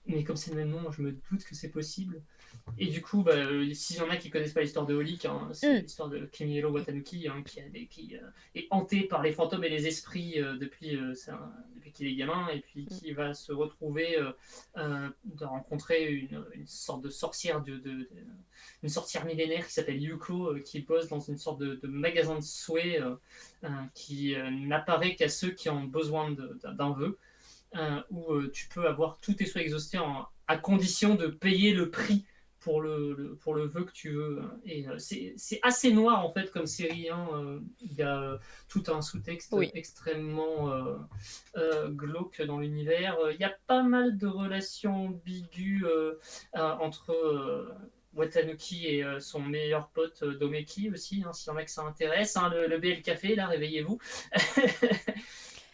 mais comme c'est le même nom, je me doute que c'est possible. Et du coup, s'il y en a qui connaissent pas l'histoire de Holik, hein, c'est l'histoire de Kimiero Watanuki, hein, qui est hanté par les fantômes et les esprits depuis qu'il est gamin, et puis qui va se retrouver de rencontrer une sorte de sorcière, une sorcière millénaire qui s'appelle Yuko, qui bosse dans une sorte de magasin de souhaits qui n'apparaît qu'à ceux qui ont besoin d'un vœu. Où tu peux avoir tous tes souhaits exaucés à condition de payer le prix pour le vœu que tu veux. Et c'est assez noir en fait comme série. Il y a tout un sous-texte extrêmement glauque dans l'univers. Il y a pas mal de relations ambiguës entre Watanuki et son meilleur pote Domeki aussi, s'il y en a que ça intéresse. Le BL Café, là, réveillez-vous.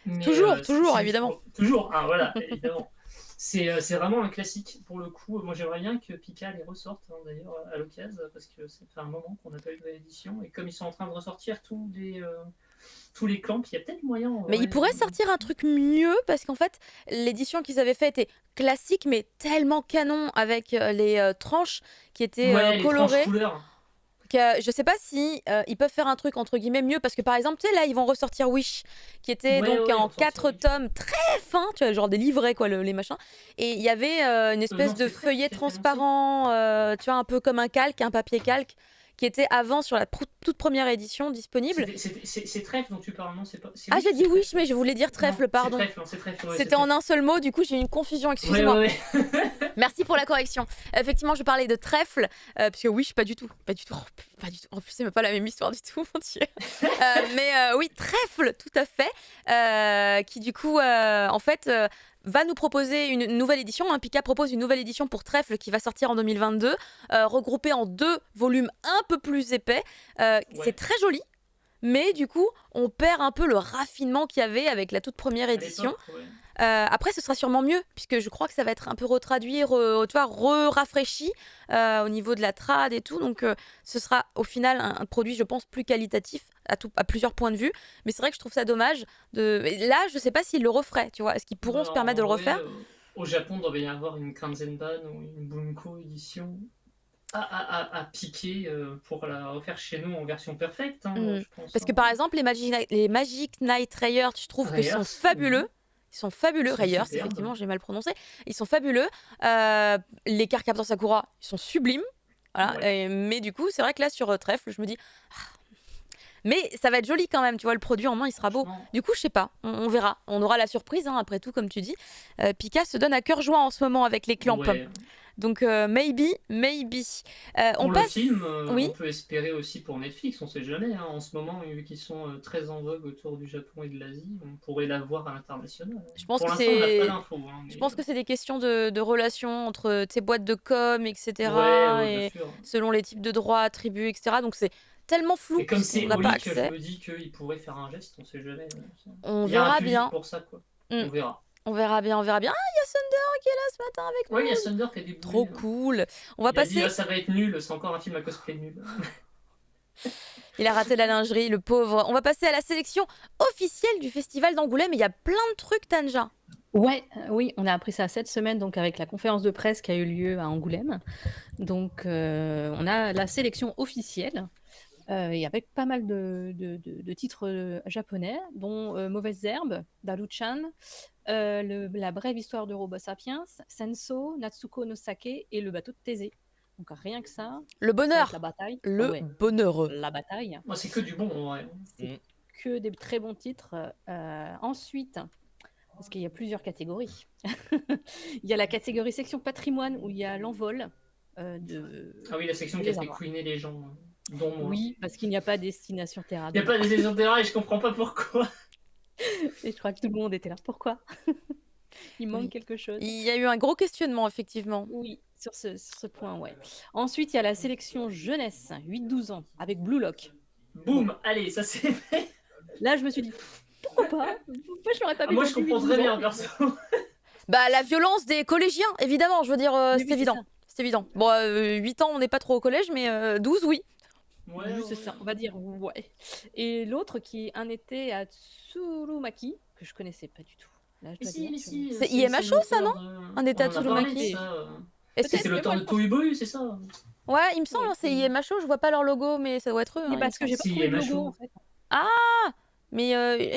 Mais toujours, évidemment. Toujours, voilà, évidemment. C'est vraiment un classique pour le coup. Moi, j'aimerais bien que Pika les ressorte d'ailleurs à l'occasion, parce que ça fait un moment qu'on n'a pas eu de nouvelle édition. Et comme ils sont en train de ressortir tous les camps, il y a peut-être moyen. Mais ils pourraient sortir un truc mieux, parce qu'en fait, l'édition qu'ils avaient faite était classique, mais tellement canon, avec les tranches qui étaient colorées. Les tranches couleurs. Je sais pas si ils peuvent faire un truc entre guillemets mieux, parce que par exemple, tu sais, là ils vont ressortir Wish, qui était en 4 tomes très fins, tu vois, genre des livrets quoi, les machins, et il y avait une espèce de feuillet transparent, tu vois, un peu comme un calque, un papier calque, qui était avant sur la toute première édition disponible. C'est trèfle dont tu parles, non? Ah, j'ai dit Wish, mais je voulais dire trèfle, pardon. C'est trèfle, c'était en un seul mot, du coup j'ai eu une confusion, excusez-moi. Merci pour la correction. Effectivement, je parlais de trèfle, parce que Wish, pas du tout. Pas du tout. En plus, c'est même pas la même histoire du tout, mon Dieu. Mais oui, trèfle, tout à fait. Qui du coup, en fait, va nous proposer une nouvelle édition. Pika propose une nouvelle édition pour Trèfle qui va sortir en 2022, regroupée en 2 volumes un peu plus épais. C'est très joli, mais du coup, on perd un peu le raffinement qu'il y avait avec la toute première édition. Après, ce sera sûrement mieux, puisque je crois que ça va être un peu retraduit, rafraîchi au niveau de la trad et tout. Donc, ce sera au final un produit, je pense, plus qualitatif à plusieurs points de vue. Mais c'est vrai que je trouve ça dommage. Là, je sais pas s'ils le referaient, tu vois. Est-ce qu'ils pourront se permettre de le refaire? Au Japon, il doit y avoir une Kanzenban ou une Bunko édition à piquer pour la refaire chez nous en version perfecte. Je pense, parce que par exemple, les Magic Knight Rayers, je trouve que sont fabuleux. Ils sont fabuleux, Rayers, effectivement, j'ai mal prononcé. Ils sont fabuleux. Les cartes Captain Sakura, ils sont sublimes. Voilà. Mais du coup, c'est vrai que là, sur Trèfle, je me dis... Mais ça va être joli quand même, tu vois, le produit en main, il sera beau. Du coup, je sais pas, on verra. On aura la surprise, après tout, comme tu dis. Pika se donne à cœur joie en ce moment avec les clamps. Donc, maybe. Pour le film, on peut espérer aussi pour Netflix, on sait jamais. En ce moment, vu qu'ils sont très en vogue autour du Japon et de l'Asie, on pourrait la voir à l'international. Je pense que c'est... Je pense que c'est des questions de relations entre ces boîtes de com, etc. et selon les types de droits attribués, etc. Donc, c'est tellement flou. Et comme c'est Holik, je me dis qu'ils pourraient faire un geste, on sait jamais. On verra bien. Pour ça, quoi. On verra. On verra bien. Ah, il y a Thunder qui est là ce matin avec nous. Oui, il y a Thunder qui a des Trop cool. On va passer. Dit, ça va être nul, c'est encore un film à cosplay nul. Il a raté la lingerie, le pauvre. On va passer à la sélection officielle du Festival d'Angoulême. Il y a plein de trucs, Tanja. Oui, on a appris ça cette semaine, donc avec la conférence de presse qui a eu lieu à Angoulême. Donc, on a la sélection officielle. Et avec pas mal de titres japonais, dont Mauvaises Herbes, Daru-chan, La brève histoire de Robo Sapiens, Senso, Natsuko no Sake et Le bateau de Thésée. Donc rien que ça. Le bonheur. La bataille. Bonheur. La bataille. Moi, c'est que du bon, C'est que des très bons titres. Ensuite, parce qu'il y a plusieurs catégories. Il y a la catégorie section patrimoine où il y a l'envol. Ah oui, la section qui a fait couiner les gens. Oui, parce qu'il n'y a pas Destination Terra. Il n'y a pas Destination Terra et je comprends pas pourquoi. Et je crois que tout le monde était là. Pourquoi? Il manque quelque chose. Il y a eu un gros questionnement, effectivement. Oui, sur ce point, ouais. Ensuite, il y a la sélection jeunesse, 8-12 ans, avec Blue Lock. Boum, allez, ça c'est fait. Là, je me suis dit, pourquoi pas? Pourquoi je l'aurais pas vu? Moi, je comprends très bien, perso. La violence des collégiens, évidemment, je veux dire, c'est évident. C'est évident. Bon, 8 ans, on n'est pas trop au collège, mais 12, oui. Ouais, c'est ça, on va dire ouais. Et l'autre qui est Un été à Tsurumaki, que je connaissais pas du tout. Là, je Mais dois si, dire, mais je- si. C'est IMHO, ça, non? Un état On en a parlé Tsurumaki. de ça. Est-ce que C'est l'auteur de Toy Boy, c'est ça? Ouais, il me semble, Oui, hein, c'est oui. IMHO, je vois pas leur logo, mais ça doit être eux. Mais hein, parce il me que j'ai semble. pas Si, trouvé de logo MHO. en fait. Mais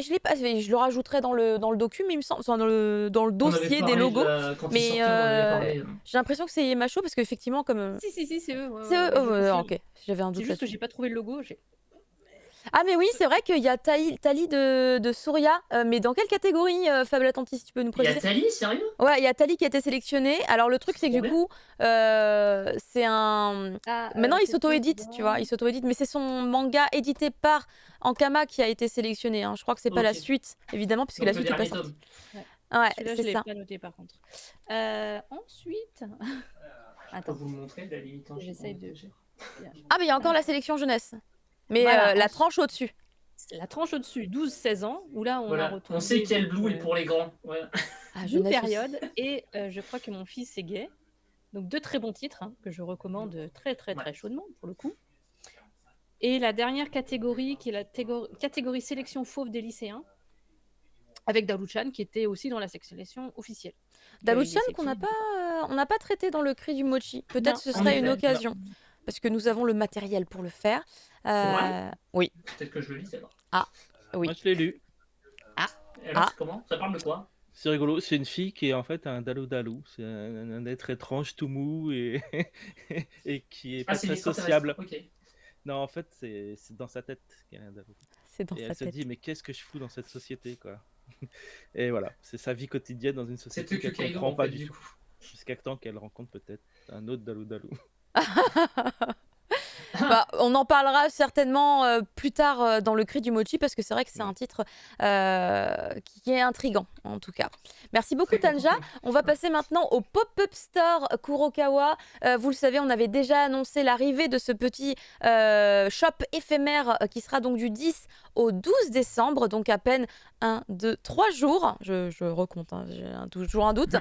je l'ai pas, je le rajouterai dans le docu, mais il me semble, enfin, dans le On avait dossier des parlé de logos. quand il Mais sortait, on en avait parlé. j'ai l'impression que c'est IMHO parce qu'effectivement, comme. Si, c'est eux. Ouais, C'est ouais, eux, ouais, je confirme. ok, j'avais un C'est doute juste que là-dessus. j'ai pas trouvé le logo. Ah, mais oui, c'est vrai qu'il y a Tali de Souria, mais dans quelle catégorie, Fable Atlantis, si tu peux nous Il y a préciser? Tali, sérieux? Ouais, il y a Tali qui a été sélectionné. Alors, le truc, c'est que Trop du bien. coup, c'est un. Ah, Maintenant, il c'est s'auto-édite, tu vois, il s'auto-édite, mais c'est son manga édité par Ankama qui a été sélectionné. Hein. Je crois que c'est pas la Ok. suite, évidemment, puisque Donc la le suite est pas dernier sortie. tome. Ouais, Celui-là, je c'est l'ai ça. pas noté par contre. Ensuite, Je peux attends, vous le montrer, à la limite. hein, j'essaye de. Ah, mais il y a encore la sélection jeunesse. Mais Voilà, la ensuite- tranche au-dessus. La tranche au-dessus, 12-16 ans, où là on a Voilà. retrouvé. On sait qu'il y a le donc, Blue est pour les grands. Ouais. Ah, Blue jeunesse aussi. période, et je crois que mon fils est gay. Donc deux très bons titres hein, que je recommande très Ouais. chaudement pour le coup. Et la dernière catégorie qui est la catégorie sélection fauve des lycéens avec Daruchan qui était aussi dans la sélection officielle. Dabuchan Avec des qu'on n'a sexy, pas, on n'a pas traité dans le cri du mochi. Peut-être Non, ce en serait une effet, occasion. Parce que nous avons le matériel pour le faire. vrai Oui. Peut-être que je le lis alors. Oui. Moi, je l'ai lu. Et alors, Ah. c'est comment? Ça parle de quoi? C'est rigolo. C'est une fille qui est en fait un dalou-dalou. C'est un être étrange, tout mou et, et qui est pas c'est très l'extraterrestre. sociable. Ok. Non, en fait, c'est dans sa tête qu'elle est un dalou. C'est dans Et sa elle se tête. dit, mais qu'est-ce que je fous dans cette société, quoi. Et voilà, c'est sa vie quotidienne dans une C'est société eux que qu'elle Kaido comprend en pas fait, du du tout. coup. Jusqu'à temps qu'elle rencontre peut-être un autre dalou-dalou. Bah, on en parlera certainement plus tard dans le cri du mochi parce que c'est vrai que c'est un titre qui est intriguant en tout cas. Merci beaucoup Tanja. On va passer maintenant au Pop-Up Store Kurokawa. Vous le savez, on avait déjà annoncé l'arrivée de ce petit shop éphémère qui sera donc du 10 au 12 décembre, donc à peine 1, 2, 3 jours. Je recompte, hein, j'ai toujours un doute.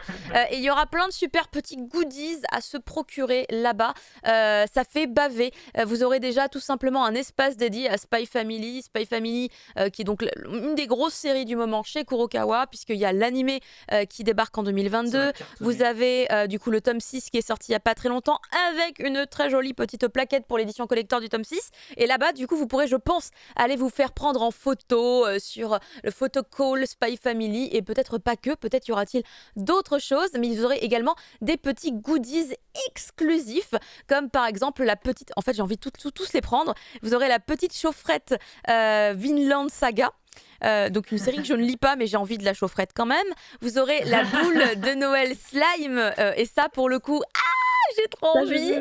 Et il y aura plein de super petits goodies à se procurer là-bas. Ça fait baver. Vous aurez déjà tout simplement un espace dédié à Spy Family. Spy Family qui est donc une des grosses séries du moment chez Kurokawa puisqu'il y a l'animé qui débarque en 2022. Vous avez du coup le tome 6 qui est sorti il n'y a pas très longtemps avec une très jolie petite plaquette pour l'édition collector du tome 6. Et là-bas, du coup, vous pourrez, je pense, aller vous faire prendre en photo sur le photo call Spy Family et peut-être pas que, peut-être y aura-t-il d'autres choses, mais vous aurez également des petits goodies exclusifs comme par exemple la petite, en fait j'ai envie de tous les prendre, vous aurez la petite chaufferette Vinland Saga. Donc une série que je ne lis pas mais j'ai envie de la chaufferette quand même. Vous aurez la boule de Noël slime et ça pour le coup j'ai trop envie.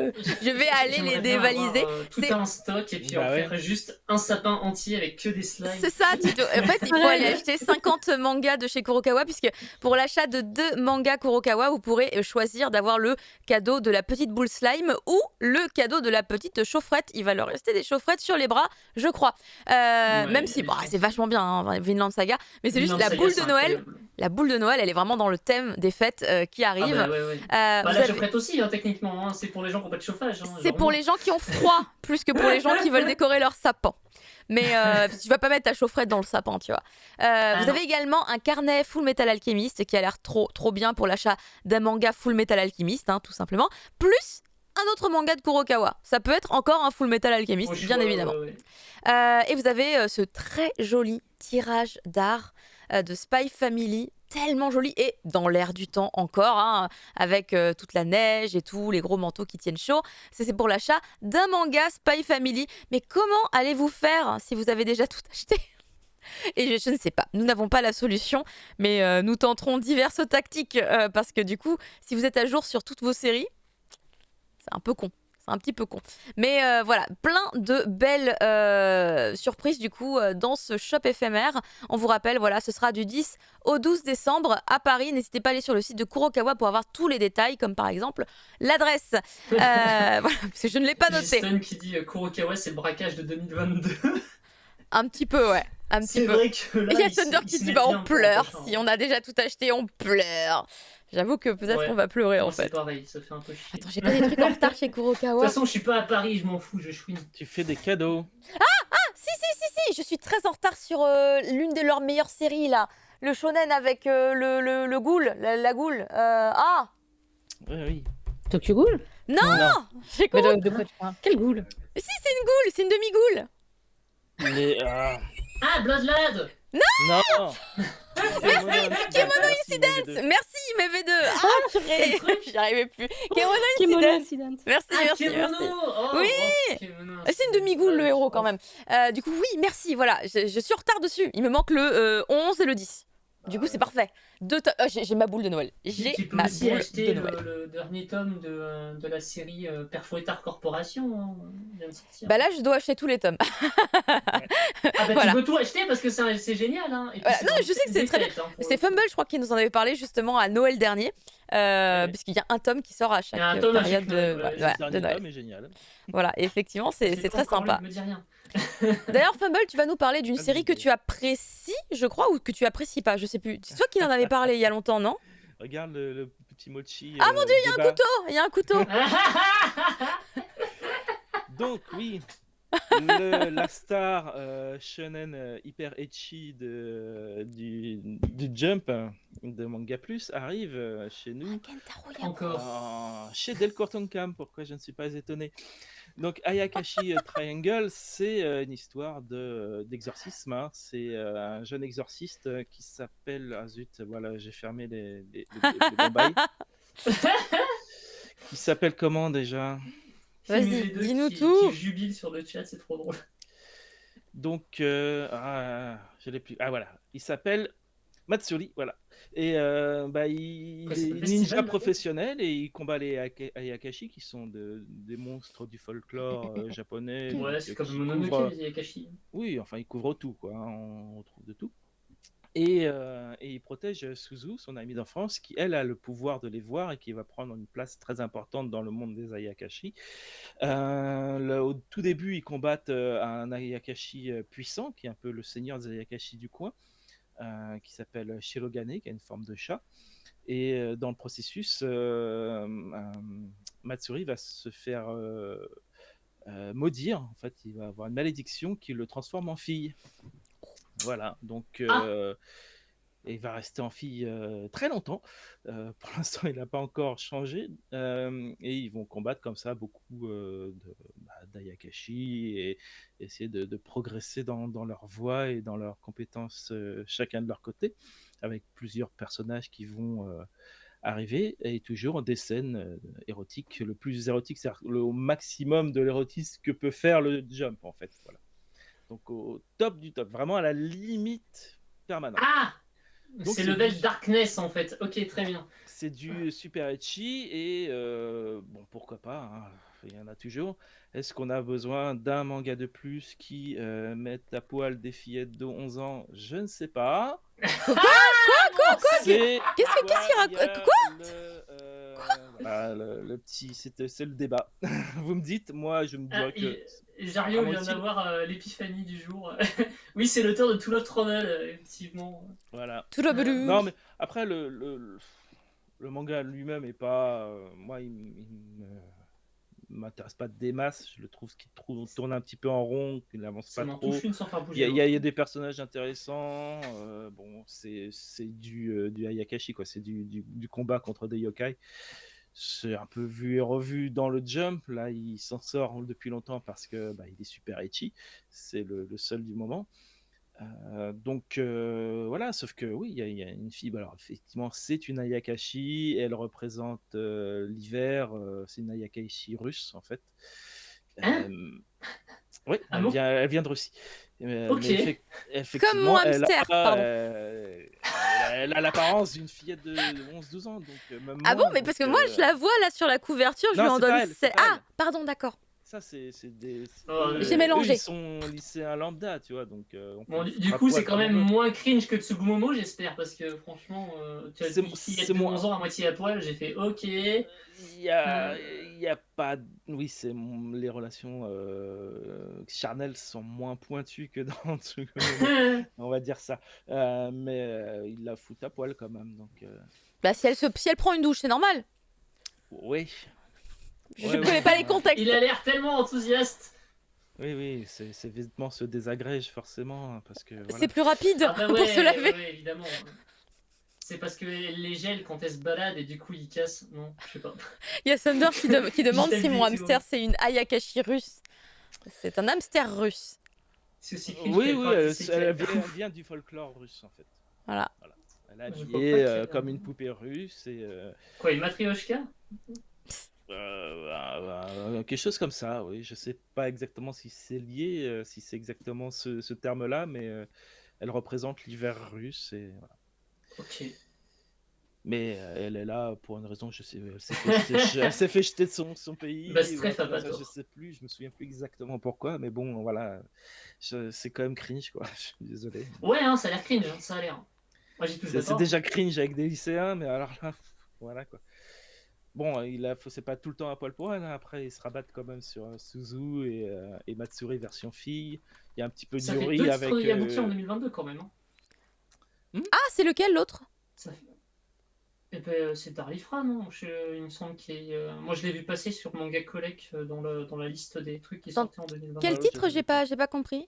Je vais aller les dévaliser. Tout un stock et puis Bah en ouais. faire juste un sapin entier avec que des slimes. C'est ça, Tito. En fait, il faut aller acheter 50 mangas de chez Kurokawa, puisque pour l'achat de 2 mangas Kurokawa, vous pourrez choisir d'avoir le cadeau de la petite boule slime ou le cadeau de la petite chaufferette. Il va leur rester des chaufferettes sur les bras, je crois. Même si bon, c'est vachement bien, hein, Vinland Saga, mais c'est juste la boule de Noël. La boule de Noël, elle est vraiment dans le thème des fêtes qui arrivent. Ouais. Bah, la chaufferette aussi, hein, techniquement. Hein, c'est pour les gens qui n'ont pas de chauffage. Hein, c'est pour les gens qui ont froid, plus que pour les gens qui veulent décorer leur sapin. Mais tu vas pas mettre ta chaufferette dans le sapin, tu vois. Vous avez également un carnet Full Metal Alchemist qui a l'air trop bien pour l'achat d'un manga Full Metal Alchemist, hein, tout simplement. Plus un autre manga de Kurokawa. Ça peut être encore un Full Metal Alchemist, bien évidemment. Et vous avez ce très joli tirage d'art de Spy Family, tellement joli et dans l'air du temps encore, hein, avec toute la neige et tout, les gros manteaux qui tiennent chaud. C'est pour l'achat d'un manga Spy Family. Mais comment allez-vous faire si vous avez déjà tout acheté ? Et je ne sais pas, nous n'avons pas la solution, mais nous tenterons diverses tactiques parce que du coup, si vous êtes à jour sur toutes vos séries, c'est un peu con. Un petit peu con. Mais voilà, plein de belles surprises du coup dans ce shop éphémère. On vous rappelle, voilà, ce sera du 10 au 12 décembre à Paris. N'hésitez pas à aller sur le site de Kurokawa pour avoir tous les détails, comme par exemple l'adresse. Voilà, parce que je ne l'ai pas noté. Stone qui dit Kurokawa, c'est le braquage de 2022. Un petit peu, ouais. Un petit peu. Vrai que là, il y a Thunder qui dit bah on pleure. Si on a déjà tout acheté, on pleure. J'avoue que peut-être qu'on va pleurer en fait. C'est pareil, ça fait un peu chier. Attends, j'ai pas des trucs en retard chez Kurokawa. De toute façon, je suis pas à Paris, je m'en fous, je chouine. Tu fais des cadeaux. Si, je suis très en retard sur l'une de leurs meilleures séries là. le shonen avec le ghoul, la ghoul. Ah Oui. Tokyo Ghoul? Non, Non. j'ai Mais compris. de quoi tu parles? Quel Ghoul? Si, c'est une ghoul, c'est une demi-ghoul. Ah, Blood Lad. Non. Kemono Incident. Merci, MV2. Ah, purée, j'y arrivais plus. Kemono Kemono Incident. Incident. Merci, Ah, merci, Kemono. merci. Oh, Oui. oh, Kemono. C'est une demi-ghoul, le héros, quand même. Du coup, oui, merci, voilà. Je suis en retard dessus. Il me manque le 11 et le 10. Du coup, c'est parfait. J'ai ma boule de Noël. J'ai Tu peux ma aussi boule acheter de Noël. le dernier tome de la série Perforetard Corporation. Hein, vient de sortir. Bah là, je dois acheter tous les tomes. Ah bah voilà. tu peux tout acheter parce que c'est génial. Hein. Et puis, Voilà. c'est Non, dans je sais que c'est des très bien. fêtes, hein, pour C'est le coup. Fumble, je crois, qui nous en avait parlé justement à Noël dernier. Puisqu'il y a un tome qui sort à chaque Il y a un tome à période chaque de, Noël, ouais. voilà, Le de dernier Noël. tome est génial. Voilà, et effectivement, c'est J'ai pas très encore lu, sympa. me dis rien. D'ailleurs, Fumble, tu vas nous parler d'une Pas série que d'idée. tu apprécies, je crois, ou que tu apprécies pas, je sais plus. C'est toi qui en avais parlé il y a longtemps, non? Regarde le petit mochi. Ah mon Dieu, il y a un couteau. Il y a un couteau. Donc oui, la star shonen hyper ecchi du Jump de Manga Plus arrive chez nous Kentaro Encore. chez Delcourt Tonkam. Pourquoi je ne suis pas étonné. Donc Ayakashi Triangle, c'est une histoire d'exorcisme. Hein. C'est un jeune exorciste qui s'appelle... Ah zut, voilà, j'ai fermé les bombailles. Qui s'appelle comment déjà? Vas-y, C'est les deux dis-nous qui tout. jubilent sur le chat, c'est trop drôle. Donc, je l'ai plus. Ah voilà, il s'appelle Matsuri, voilà. Et il Quoi, c'est est le ninja festival, là professionnel et il combat les Ayakashi qui sont des monstres du folklore japonais. Ouais, donc, c'est comme qui Mononoke, couvrent- les Yakashi. Oui, enfin, il couvre tout, quoi. Hein, on trouve de tout. Et il protège Suzu, son amie d'enfance, qui elle a le pouvoir de les voir et qui va prendre une place très importante dans le monde des Ayakashi. Au tout début, ils combattent un Ayakashi puissant, qui est un peu le seigneur des Ayakashi du coin, qui s'appelle Shirogane, qui a une forme de chat. Et dans le processus, Matsuri va se faire maudire. En fait, il va avoir une malédiction qui le transforme en fille. Voilà, donc et il va rester en fille très longtemps. Pour l'instant, il n'a pas encore changé. Et ils vont combattre comme ça beaucoup d'Ayakashi et essayer de progresser dans leur voie et dans leurs compétences chacun de leur côté, avec plusieurs personnages qui vont arriver et toujours des scènes érotiques. Le plus érotique, c'est-à-dire au maximum de l'érotisme que peut faire le Jump, en fait. Voilà. Donc au top du top, vraiment à la limite permanente. Ah, Donc, c'est c'est level du- Darkness en fait. Ok, très bien. C'est du super ecchi et bon, pourquoi pas, hein, il y en a toujours. Est-ce qu'on a besoin d'un manga de plus qui mette à poil des fillettes de 11 ans? Je ne sais pas. Quoi C'est Qu'est-ce qu'il raconte? voilà, le petit, c'est le débat. Vous me dites, moi je me dirais que Jario vient moitié. d'avoir l'épiphanie du jour. Oui, c'est l'auteur de To Love Trouble, effectivement. voilà. Tout le bleu. Non, mais après, le manga lui-même est pas. Moi, il m'intéresse pas des masses. Je le trouve qu'il tourne un petit peu en rond, qu'il n'avance Ça pas m'en trop. touche une sans faire Il bouger. y a des personnages intéressants. Bon, c'est du Ayakashi, quoi. C'est du combat contre des yokai. C'est un peu vu et revu dans le Jump. Là, il s'en sort depuis longtemps parce que il est super ecchi. C'est le seul du moment. Donc voilà, sauf que oui, il y a une fille. Alors effectivement, c'est une Ayakashi. Elle représente l'hiver. C'est une Ayakashi russe en fait. Hein Oui, Ah elle bon vient de Russie. Ok. Mais effectivement, Comme mon hamster, pardon. elle a l'apparence d'une fillette de 11-12 ans. Donc, même Ah moi, bon, mais parce que donc, moi, je la vois là sur la couverture, je non, lui en c'est donne pas elle, c'est 7. pas Ah, elle. pardon, d'accord. Ça, c'est des. Oh, J'ai eux, mélangé. Eux, ils sont lycéens lambda, tu vois. Donc, on Bon, peut du faire coup, poil c'est quand comme même on veut. moins cringe que Tsugumomo, j'espère, parce que franchement, tu as C'est- une fillette c'est de moins. 11 ans à moitié à poil, j'ai fait ok. Il y a pas. Oui, les relations charnelles sont moins pointues que dans Tsukuyomi, on va dire ça. Mais il la fout à poil quand même. Donc, Bah, si elle prend une douche, c'est normal. oui. Je Ouais, connais pas les contextes. Il a l'air tellement enthousiaste. Oui, ces vêtements se désagrègent forcément, hein, parce que voilà. C'est plus rapide Ah bah pour se laver. ouais, évidemment. C'est parce que les gèle quand elles se baladent et du coup ils cassent. Non, je sais pas. Il y a Thunder qui demande J'ai si mon tellement dit, hamster c'est une Ayakashi russe. C'est un hamster russe. C'est aussi cringe Oui, qu'elle oui, parle elle, d'isekai. elle vient du folklore russe en fait. Voilà. Voilà. Elle est Je crois pas habillée qu'elle- comme une poupée russe et Quoi, une matryoshka? quelque chose comme ça, oui. Je sais pas exactement si c'est lié, si c'est exactement ce terme-là, mais elle représente l'hiver russe et voilà. Ok. Mais elle est là pour une raison, je sais, elle s'est fait jeter de son pays. Bah, ou Streff a pas je tort. sais plus, je me souviens plus exactement pourquoi, mais bon, voilà, c'est quand même cringe, quoi. Je suis désolé. Ouais, hein, ça a l'air cringe, hein, ça a l'air. Moi j'y touche C'est d'accord. déjà cringe avec des lycéens, mais alors là, voilà quoi. Bon, c'est pas tout le temps à poil pour elle, hein. Après, ils se rabattent quand même sur Suzu et Matsuri version fille. Il y a un petit peu de Ça fait Yuri 2 avec. titres de Yabuki en 2022 quand même. Hein. Ah, c'est lequel l'autre? Ça fait... Eh ben, c'est Darlifra, non il me semble qu'il est, moi je l'ai vu passer sur Manga Collect dans la liste des trucs qui Dans sortaient en 2022. Quel ouais, titre? j'avais J'ai pas compris.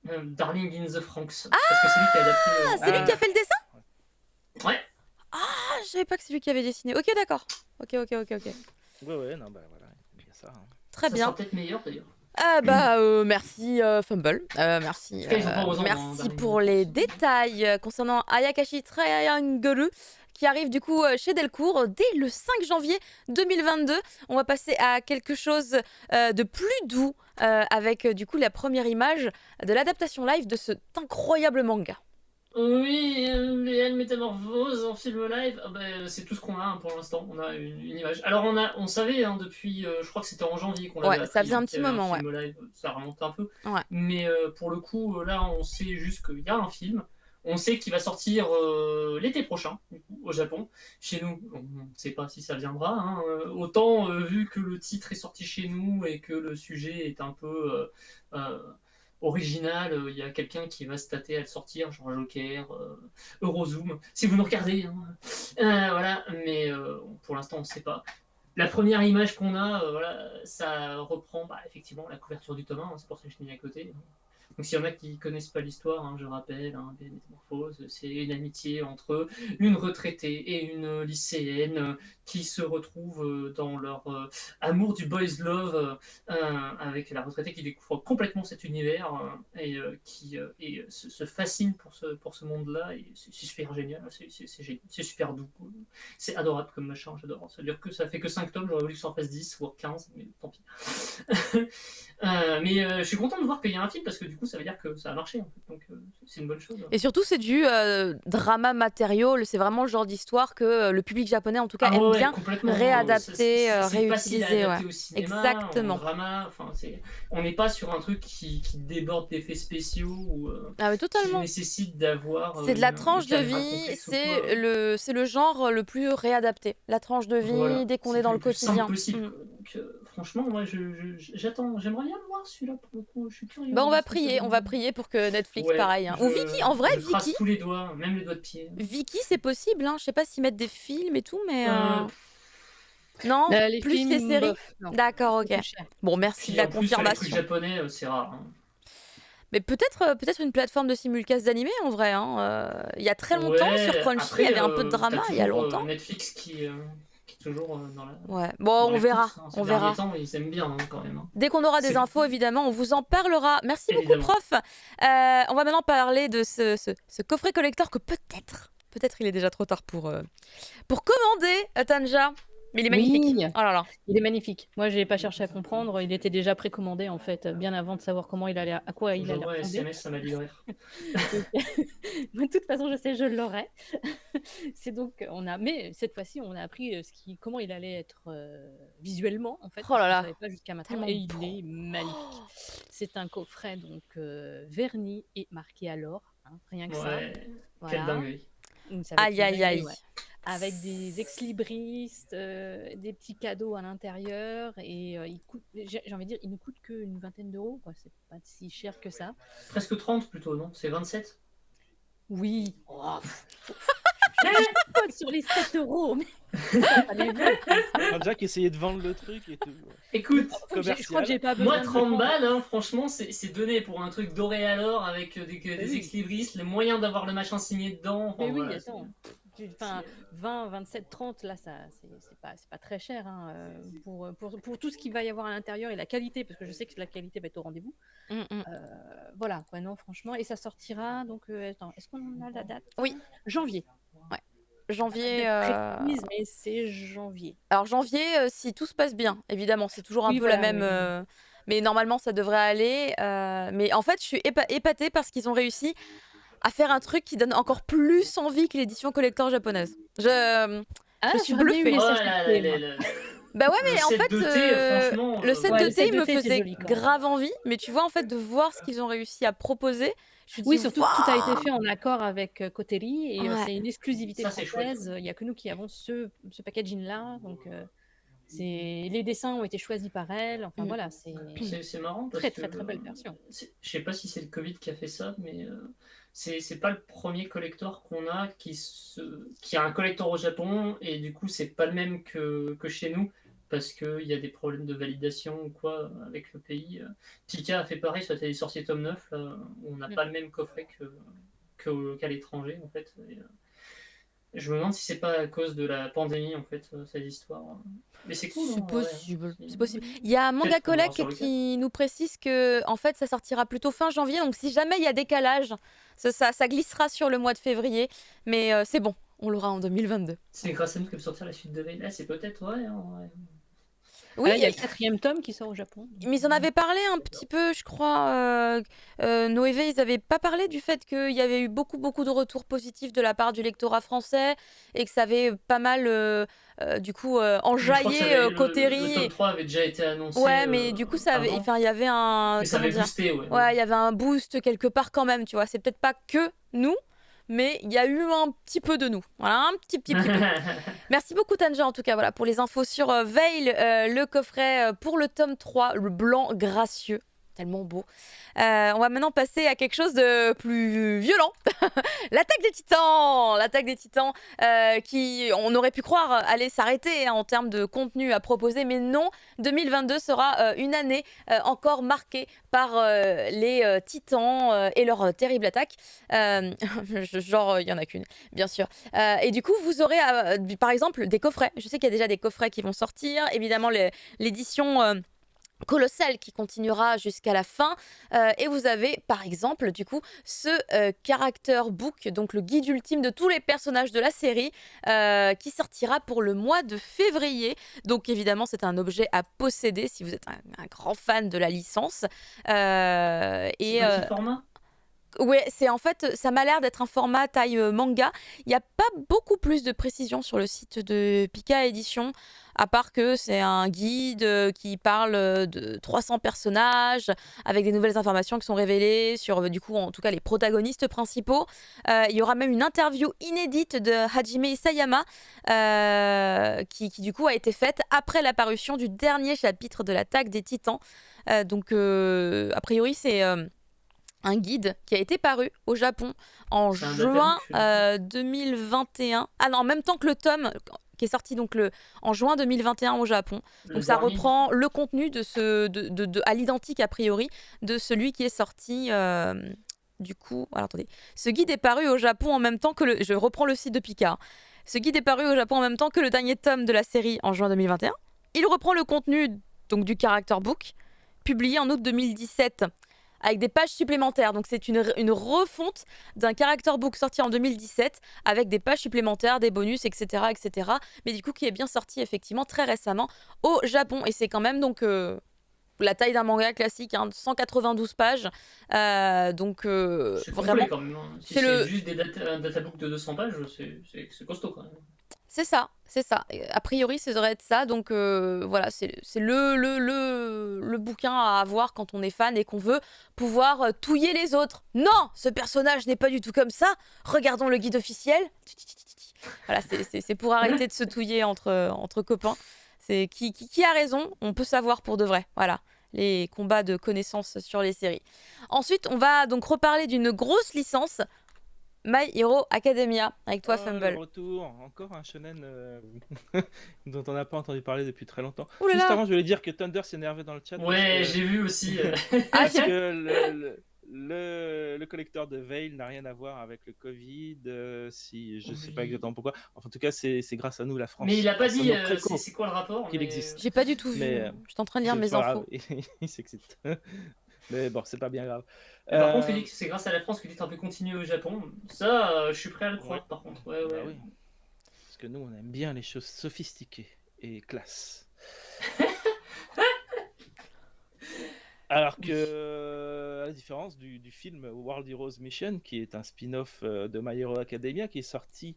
Darling in the Franxx. Parce que c'est lui qui a adapté. Ah, c'est lui qui a fait le dessin? Ouais. Ah, je savais pas que c'est lui qui avait dessiné. Ok, d'accord. Ok. Ouais, non, bah voilà, il y a ça. Hein. Très Ça bien. sera peut-être meilleur d'ailleurs. Ah bah merci Fumble, merci, tout cas, ils ont pas raison, hein, merci Darling pour in the les Franxx. détails concernant Ayakashi Triangle qui arrive du coup chez Delcourt dès le 5 janvier 2022. On va passer à quelque chose de plus doux avec du coup la première image de l'adaptation live de cet incroyable manga. Oui, réelle métamorphose en film live, ah ben, c'est tout ce qu'on a hein, pour l'instant. On a une image. Alors on savait hein, depuis, je crois que c'était en janvier qu'on l'avait Ouais, appris. ça faisait un hein, petit qu'il y avait moment, un film live, ça remonte un peu. Ouais. Mais pour le coup, là, on sait juste qu'il y a un film. On sait qu'il va sortir l'été prochain, du coup, au Japon. Chez nous, on ne sait pas si ça viendra. Hein. Autant vu que le titre est sorti chez nous et que le sujet est un peu original, il y a quelqu'un qui va se tâter à le sortir, genre Joker, Eurozoom, si vous nous regardez. Hein. Voilà, mais pour l'instant, on ne sait pas. La première image qu'on a, voilà, ça reprend effectivement la couverture du tome 1, hein, c'est pour ça que je l'ai mis à côté. Donc s'il y en a qui connaissent pas l'histoire, hein, je rappelle, hein, des métamorphoses, c'est une amitié entre une retraitée et une lycéenne qui se retrouvent dans leur amour du boys love avec la retraitée qui découvre complètement cet univers et qui se fascine pour ce monde-là. Et c'est super génial, c'est super doux, c'est adorable comme machin, j'adore. Ça veut dire que ça fait que 5 tomes, j'aurais voulu que ça en fasse 10 voire 15, mais tant pis. Mais je suis content de voir qu'il y a un film parce que du coup ça veut dire que ça a marché en fait. Donc c'est une bonne chose. Et surtout, c'est du drama matériel. C'est vraiment le genre d'histoire que le public japonais, en tout cas, aime bien réadapter, c'est réutiliser. facile à adapter au cinéma, Exactement. En drama, on n'est pas sur un truc qui déborde d'effets spéciaux ou Ah, mais totalement. qui nécessite d'avoir. C'est de la tranche de vie, c'est le genre le plus réadapté. La tranche de vie, Voilà. dès qu'on C'est est dans le le plus simple quotidien. possible, quoi. Donc, franchement, moi, j'attends, j'aimerais bien le voir celui-là pour le coup. Je suis curieux. Bah, on va spécialement. prier pour que Netflix, Ouais, pareil. Hein. Ou Viki, en vrai, je trace Viki, tous les doigts, même les doigts de pied. Viki, c'est possible. Hein. Je sais pas s'ils mettent des films et tout, mais non, Les plus films, les séries. bof, non. D'accord, C'est ok. plus cher. Bon, merci Puis de la en plus, sur les trucs confirmation. japonais, c'est rare. Hein. Mais peut-être une plateforme de simulcast d'animé en vrai. Hein. Il y a très longtemps Ouais, sur Crunchy, après, il y avait un peu de t'as drama il y a toujours, longtemps. Netflix qui est toujours dans la. Ouais, bon, dans on les verra. courses, hein. Ces On verra. derniers temps, ils aiment bien hein, quand même. Hein. Dès qu'on aura des C'est- infos, évidemment, on vous en parlera. Merci beaucoup, Évidemment. prof. On va maintenant parler de ce coffret collector que peut-être il est déjà trop tard pour commander, Tanja. Mais il est magnifique. Oui. Oh là là. Il est magnifique. Moi, j'ai pas cherché à comprendre. Il était déjà précommandé en fait, bien avant de savoir comment il allait, à quoi il allait J'envoie un ressembler. SMS à ma libraire. De toute façon, je sais, je l'aurai. C'est donc, mais cette fois-ci, on a appris comment il allait être visuellement en fait. Oh là là. On savait pas jusqu'à maintenant. Tellement Et il beau. est magnifique. C'est un coffret donc verni et marqué à l'or, hein, rien que ça. Ouais, Voilà. quelle dinguerie. Donc, ça va être Aïe, aïe, dingue, aïe. ouais. Avec des ex-libristes, des petits cadeaux à l'intérieur, et il coûte, j'ai envie de dire, il ne coûte qu'une vingtaine d'euros, quoi. C'est pas si cher que ça. Presque 30 plutôt, non? C'est 27? Oui. code sur les 7 euros. Mais... Allez, Jack essayait de vendre le truc et tout. Écoute, je crois que j'ai pas besoin moi de 30 me balles, hein, franchement, c'est donné pour un truc doré à l'or avec des oui. ex-libris, les moyens d'avoir le machin signé dedans. Enfin, Mais oui, voilà, attends. Enfin, 20, 27, 30, là, c'est pas très cher hein, pour tout ce qu'il va y avoir à l'intérieur et la qualité, parce que je sais que la qualité va être au rendez-vous. Voilà, quoi, non, franchement. Et ça sortira, donc, attends, est-ce qu'on a la date? Oui. Janvier. Janvier. Précise, mais c'est janvier. Alors janvier, si tout se passe bien, évidemment, c'est toujours un Oui, peu voilà, la même. Mais normalement, ça devrait aller. Mais en fait, je suis épatée parce qu'ils ont réussi à faire un truc qui donne encore plus envie que l'édition collector japonaise. Je suis j'aurais bien eu bluffée. les Oh sachets là de thé, là moi. là là. Bah ouais, mais Le en set fait, de thé, franchement, le set ouais, de le thé, set il de me thé était faisait joli, quand même. grave envie. Mais tu vois, en fait, de voir ce qu'ils ont réussi à proposer, je me Oui, dis, surtout que tout a été waouh. fait en accord avec Cotelli et Ouais. c'est une exclusivité Ça, c'est chouette. française. Il n'y a que nous qui avons ce packaging-là. Donc, les dessins ont été choisis par elle. Enfin, voilà, c'est C'est marrant parce très, que très, très belle version. je sais pas si c'est le Covid qui a fait ça, mais c'est pas le premier collector qu'on a qui a un collector au Japon et du coup c'est pas le même que chez nous parce qu'il y a des problèmes de validation ou quoi avec le pays. Pika a fait pareil sur les sorciers tome 9, là, où on n'a pas le même coffret qu'à l'étranger en fait. Et, je me demande si c'est pas à cause de la pandémie en fait cette histoire. Mais c'est cool. C'est hein, ouais. possible, c'est possible. Il y a Manga Peut-être qu'on aura Collect sur le qui nous précise que en fait ça sortira plutôt fin janvier, donc si jamais il y a décalage, ça glissera sur le mois de février, mais c'est bon, on l'aura en 2022. C'est grâce à nous que peut sortir la suite de Veil. C'est peut-être ouais. Oui, Là, il y a le 4e tome qui sort au Japon. mais ils en avaient parlé un petit peu, je crois. Noévé, ils n'avaient pas parlé du fait qu'il y avait eu beaucoup de retours positifs de la part du lectorat français et que ça avait pas mal, du coup, enjaillé Coterri. Le tome 3 avait déjà été annoncé. Ouais, mais du coup, ça avait, avant. enfin, il y avait un. Mais ça comment avait dire boosté, ouais. Ouais, il y avait un boost quelque part quand même, tu vois. C'est peut-être pas que nous, mais il y a eu un petit peu de nous. Voilà, un petit peu. Merci beaucoup Tanja en tout cas voilà, pour les infos sur Veil, le coffret pour le tome 3, le blanc gracieux. Tellement beau. On va maintenant passer à quelque chose de plus violent. L'attaque des titans. L'attaque des titans qui, on aurait pu croire, allait s'arrêter en termes de contenu à proposer. Mais non, 2022 sera une année encore marquée par les titans et leur terrible attaque. Genre, il n'y en a qu'une, bien sûr. Et du coup, vous aurez par exemple des coffrets. Je sais qu'il y a déjà des coffrets qui vont sortir. Évidemment, l'édition... colossal qui continuera jusqu'à la fin et vous avez par exemple du coup ce character book, donc le guide ultime de tous les personnages de la série qui sortira pour le mois de février. Donc évidemment c'est un objet à posséder si vous êtes un grand fan de la licence et petit format. Ouais, c'est en fait, ça m'a l'air d'être un format taille manga. Il n'y a pas beaucoup plus de précision sur le site de Pika Édition, à part que c'est un guide qui parle de 300 personnages, avec des nouvelles informations qui sont révélées sur, du coup, en tout cas, les protagonistes principaux. Il y aura même une interview inédite de Hajime Isayama, qui, du coup, a été faite après la parution du dernier chapitre de l'attaque des Titans. Donc, a priori, c'est... un guide qui a été paru au Japon en juin 2021. Ah non, en même temps que le tome qui est sorti donc en juin 2021 au Japon. Donc ça reprend le contenu à l'identique a priori de celui qui est sorti du coup. Alors attendez, ce guide est paru au Japon en même temps que je reprends le site de Pika. Hein. Ce guide est paru au Japon en même temps que le dernier tome de la série en juin 2021. Il reprend le contenu donc du character book publié en août 2017. Avec des pages supplémentaires. Donc c'est une refonte d'un character book sorti en 2017 avec des pages supplémentaires, des bonus, etc. etc. Mais du coup qui est bien sorti effectivement très récemment au Japon. Et c'est quand même donc la taille d'un manga classique, hein, 192 pages. Donc c'est vraiment... quand même, hein. Si c'est juste un databook de 200 pages, c'est costaud quand même. C'est ça, c'est ça. A priori, ça devrait être ça. Donc voilà, c'est le bouquin à avoir quand on est fan et qu'on veut pouvoir touiller les autres. Non, ce personnage n'est pas du tout comme ça. Regardons le guide officiel. Voilà, c'est pour arrêter de se touiller entre copains. C'est qui a raison, on peut savoir pour de vrai. Voilà, les combats de connaissances sur les séries. Ensuite, on va donc reparler d'une grosse licence. My Hero Academia avec toi, Le Fumble. retour, encore un shonen dont on n'a pas entendu parler depuis très longtemps. Ouh là Juste là. avant, je voulais dire que Thunder s'est énervé dans le chat Ouais, j'ai vu aussi. Ah, parce que le collecteur de Veil n'a rien à voir avec le Covid. Si je sais pas Oui. exactement pourquoi. Enfin, en tout cas, c'est grâce à nous, la France. Mais il a pas grâce à dit nos précos c'est quoi le rapport. qu'il mais- existe. j'ai pas du tout vu. Mais, J'étais en train de lire mes Voilà, infos. il s'excite. Mais bon, c'est pas bien grave. Mais par contre, il Euh, dit que c'est grâce à la France que tu peut continuer au Japon. Ça, je suis prêt à le croire, Ouais. par contre. Ouais, Bah ouais. oui. Parce que nous, on aime bien les choses sophistiquées et classe. Alors que, à la différence du film World Heroes Mission, qui est un spin-off de My Hero Academia, qui est sorti,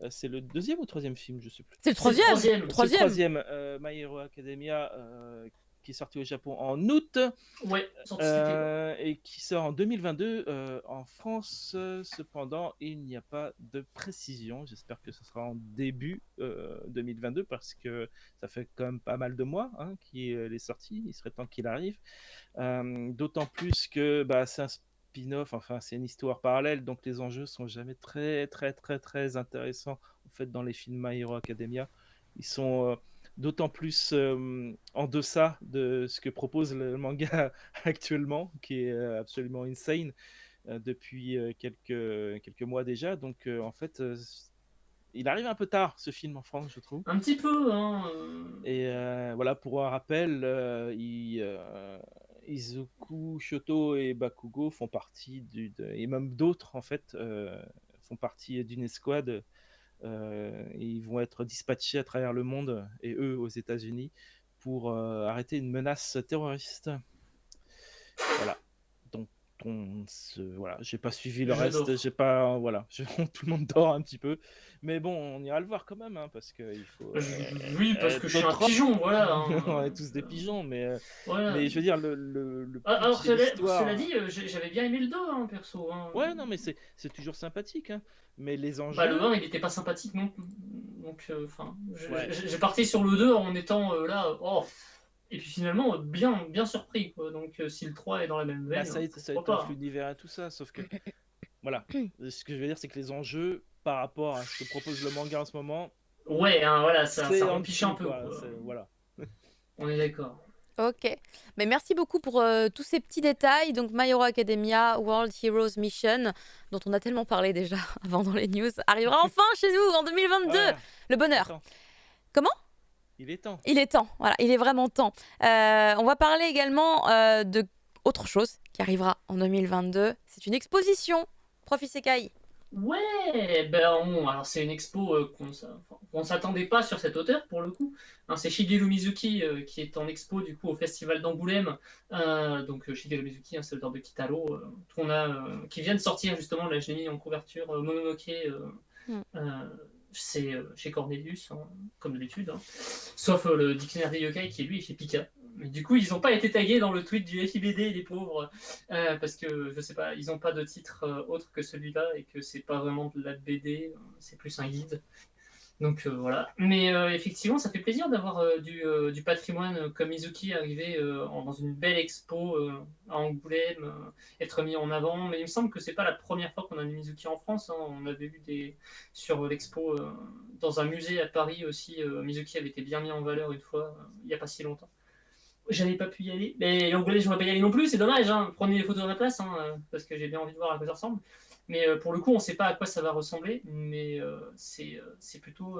c'est le deuxième ou troisième film, je sais plus. C'est le troisième. troisième. Le C'est le troisième. troisième, My Hero Academia, qui est sorti au Japon en août. Ouais, sorti cet été. Et qui sort en 2022 en France. Cependant, il n'y a pas de précision. J'espère que ce sera en début 2022 parce que ça fait quand même pas mal de mois qu'il est sorti. Il serait temps qu'il arrive. D'autant plus que c'est un spin-off, enfin c'est une histoire parallèle, donc les enjeux sont jamais très très très très intéressants en fait dans les films My Hero Academia. Ils sont d'autant plus en deçà de ce que propose le manga actuellement, qui est absolument insane depuis quelques mois déjà. Donc en fait, il arrive un peu tard ce film en France, je trouve. Un petit peu, hein. Et voilà, pour un rappel, Izuku, Shoto et Bakugo font partie et même d'autres en fait font partie d'une escouade. Et ils vont être dispatchés à travers le monde et eux aux États-Unis pour arrêter une menace terroriste. Voilà. Donc voilà, j'ai pas suivi le J'adore. reste, j'ai pas voilà, tout le monde dort un petit peu, mais bon, on ira le voir quand même parce que il faut. Oui, parce que je suis un notre offre. pigeon, voilà. hein. On est tous des pigeons, mais Voilà. je veux dire le Alors, pitch et l'histoire. cela dit, j'avais bien aimé le 2, hein, perso. Hein. Ouais, non, mais c'est toujours sympathique, mais les enjeux. Bah, le 1, il était pas sympathique non. Donc, enfin, Ouais. j'ai parti sur le 2 en étant là. Oh. Et puis finalement, bien surpris. Quoi. Donc, si le 3 est dans la même veine, Ça pourquoi étoffe pas. l'univers et tout ça, sauf que voilà. Ce que je veux dire, c'est que les enjeux par rapport à ce que propose le manga en ce moment, Ouais, hein, voilà, ça c'est en rempiche dessous, un peu. quoi. Quoi. Voilà. On est d'accord. Ok. Mais merci beaucoup pour tous ces petits détails. Donc, My Hero Academia, World Heroes Mission, dont on a tellement parlé déjà avant dans les news, arrivera enfin chez nous en 2022. Voilà. Le bonheur. Attends. Comment ? Il est temps. Il est temps. Voilà, il est vraiment temps. On va parler également de autre chose qui arrivera en 2022. C'est une exposition. Prof Isekai. Ouais, alors c'est une expo qu'on s'attendait pas sur cet auteur pour le coup. Hein, c'est Shigeru Mizuki qui est en expo du coup au festival d'Angoulême. Donc Shigeru Mizuki, c'est l'auteur de Kitaro, qui vient de sortir justement, là je l'ai mis en couverture, Mononoke. C'est chez Cornelius, hein, comme d'habitude. Hein. Sauf le dictionnaire des yokai qui est lui chez Pika. Mais du coup, ils n'ont pas été tagués dans le tweet du FIBD, les pauvres, parce que je sais pas, ils n'ont pas de titre autre que celui-là et que c'est pas vraiment de la BD, c'est plus un guide. Donc voilà. Mais effectivement, ça fait plaisir d'avoir du patrimoine comme Mizuki arrivé dans une belle expo à Angoulême, être mis en avant. Mais il me semble que c'est pas la première fois qu'on a un Mizuki en France. Hein. On avait vu sur l'expo dans un musée à Paris aussi. Mizuki avait été bien mis en valeur une fois, il n'y a pas si longtemps. J'avais pas pu y aller. Mais Angoulême, je ne pourrais pas y aller non plus, c'est dommage. Hein. Prenez les photos à ma place, parce que j'ai bien envie de voir à quoi ça ressemble. Mais pour le coup, on ne sait pas à quoi ça va ressembler, mais c'est plutôt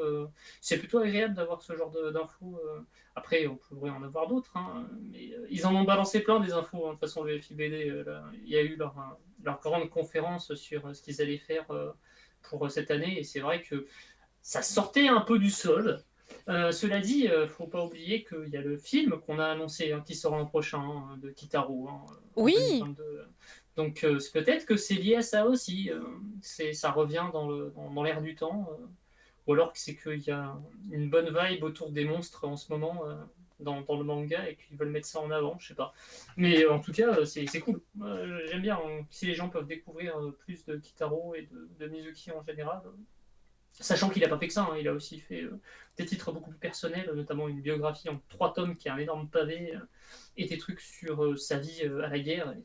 agréable d'avoir ce genre d'infos. Après, on pourrait en avoir d'autres, mais ils en ont balancé plein des infos. De toute façon, le FIBD, il y a eu leur grande conférence sur ce qu'ils allaient faire pour cette année, et c'est vrai que ça sortait un peu du sol. Cela dit, il ne faut pas oublier qu'il y a le film qu'on a annoncé qui sera l'an prochain de Kitaro. Oui. 2022. Donc peut-être que c'est lié à ça aussi. Ça revient dans l'air du temps. Ou alors que c'est qu'il y a une bonne vibe autour des monstres en ce moment dans le manga et qu'ils veulent mettre ça en avant, je sais pas. Mais en tout cas, c'est cool. J'aime bien. Si les gens peuvent découvrir plus de Kitaro et de Mizuki en général. Sachant qu'il n'a pas fait que ça, il a aussi fait des titres beaucoup plus personnels, notamment une biographie en 3 tomes qui est un énorme pavé, et des trucs sur sa vie à la guerre.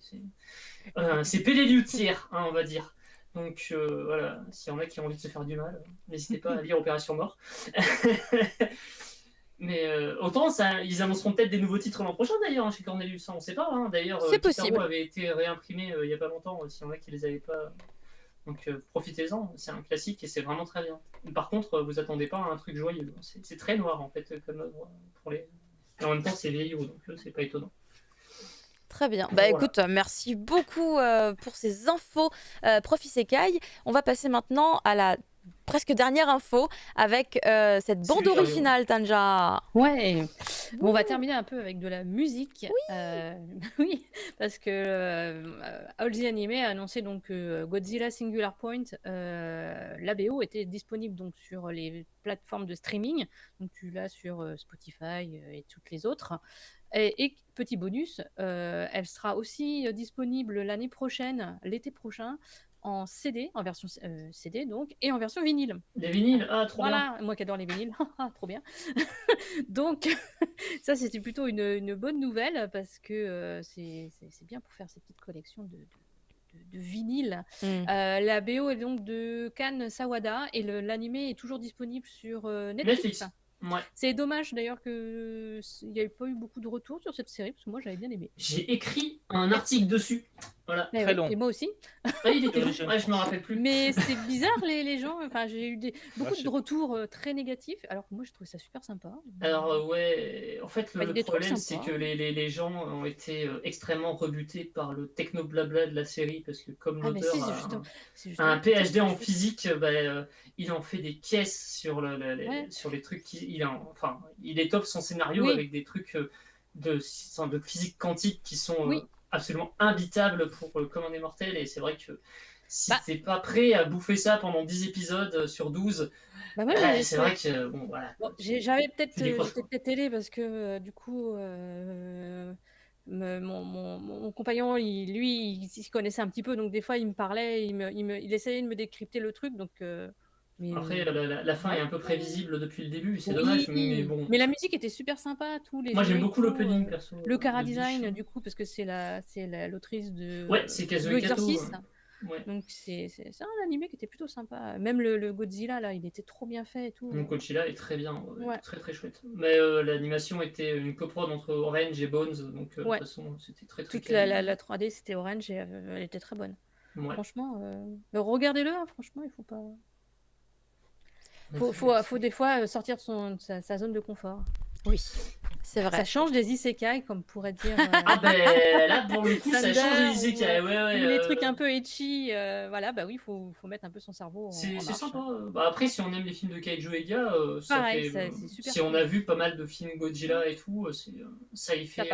C'est Pelé Luthier, on va dire. Donc voilà, s'il y en a qui ont envie de se faire du mal, n'hésitez pas à lire Opération Mort. Mais autant, ils annonceront peut-être des nouveaux titres l'an prochain d'ailleurs, chez Cornelius, on ne sait pas. D'ailleurs, C'est Kitaro possible. avait été réimprimé il n'y a pas longtemps, s'il y en a qui ne les avaient pas. Donc profitez-en, c'est un classique et c'est vraiment très bien. Par contre, vous attendez pas à un truc joyeux. C'est très noir en fait comme œuvre pour les. Et en même temps, c'est vieillot, donc c'est pas étonnant. Très bien. Voilà. Écoute, merci beaucoup pour ces infos, Prof Isekai. On va passer maintenant à la presque dernière info avec cette bande Salut, Chariot. originale, Tanja. Ouais. Bon, on va terminer un peu avec de la musique. Oui, parce que All the Anime a annoncé donc que Godzilla Singular Point, la BO était disponible donc sur les plateformes de streaming. Donc tu l'as sur Spotify et toutes les autres. Et petit bonus, elle sera aussi disponible l'année prochaine, l'été prochain, en CD, en version CD donc, et en version vinyle. Les vinyles, trop bien. Voilà, moi qui adore les vinyles, trop bien. Donc, ça c'était plutôt une bonne nouvelle parce que c'est bien pour faire ces petites collections de vinyles. La BO est donc de Kan Sawada et l'animé est toujours disponible sur Netflix. Ouais. C'est dommage d'ailleurs qu'il n'y ait pas eu beaucoup de retours sur cette série parce que moi j'avais bien aimé. J'ai écrit un article dessus. Voilà. Très long. Et moi aussi. Il était long. Je me rappelle plus. Mais c'est bizarre les gens. Enfin, j'ai eu beaucoup de retours très négatifs, alors que moi je trouvais ça super sympa. Alors ouais, en fait le problème c'est sympas. que les gens ont été extrêmement rebutés par le techno blabla de la série parce que comme l'auteur a un PhD en physique, il en fait des caisses sur les trucs. Il étoffe son scénario avec des trucs de physique quantique qui sont absolument imbitables pour le commun des mortels, et c'est vrai que si t'es pas prêt à bouffer ça pendant 10 épides sur 12, c'est vrai que bon voilà. Bon, j'avais peut-être télé parce que du coup mon compagnon il s'y connaissait un petit peu, donc des fois il me parlait, il essayait de me décrypter le truc, donc mais... Après la fin est un peu prévisible depuis le début, c'est dommage, mais bon. Mais la musique était super sympa, moi j'aime beaucoup l'opening perso. Le chara design du coup, parce que c'est l'autrice de c'est Kazuo Kato. Ouais. Donc c'est un animé qui était plutôt sympa. Même le Godzilla là, il était trop bien fait et tout. Donc Godzilla est très bien, très très chouette. Mais l'animation était une coprode entre Orange et Bones, donc de toute façon c'était très très. Toute la 3D c'était Orange et elle était très bonne. Franchement, regardez-le, hein, franchement il faut pas. Faut des fois sortir de sa zone de confort. Oui, c'est vrai. Ça change des isekai, comme pourrait dire. Là pour le coup ça change des isekai. Ou les trucs un peu ecchi, voilà, oui, faut mettre un peu son cerveau. C'est sympa. Après, si on aime les films de Kaiju Ega, c'est super. Si on a vu pas mal de films Godzilla et tout, ça y fait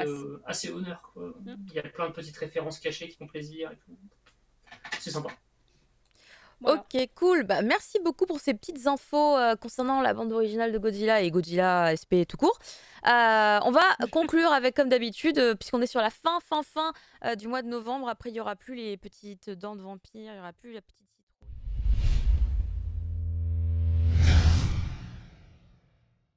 assez honneur, quoi. Il y a plein de petites références cachées qui font plaisir et tout. C'est sympa. Voilà. Ok, cool. Merci beaucoup pour ces petites infos concernant la bande originale de Godzilla et Godzilla SP tout court. On va conclure avec, comme d'habitude, puisqu'on est sur la fin du mois de novembre. Après, il n'y aura plus les petites dents de vampire, il n'y aura plus la petite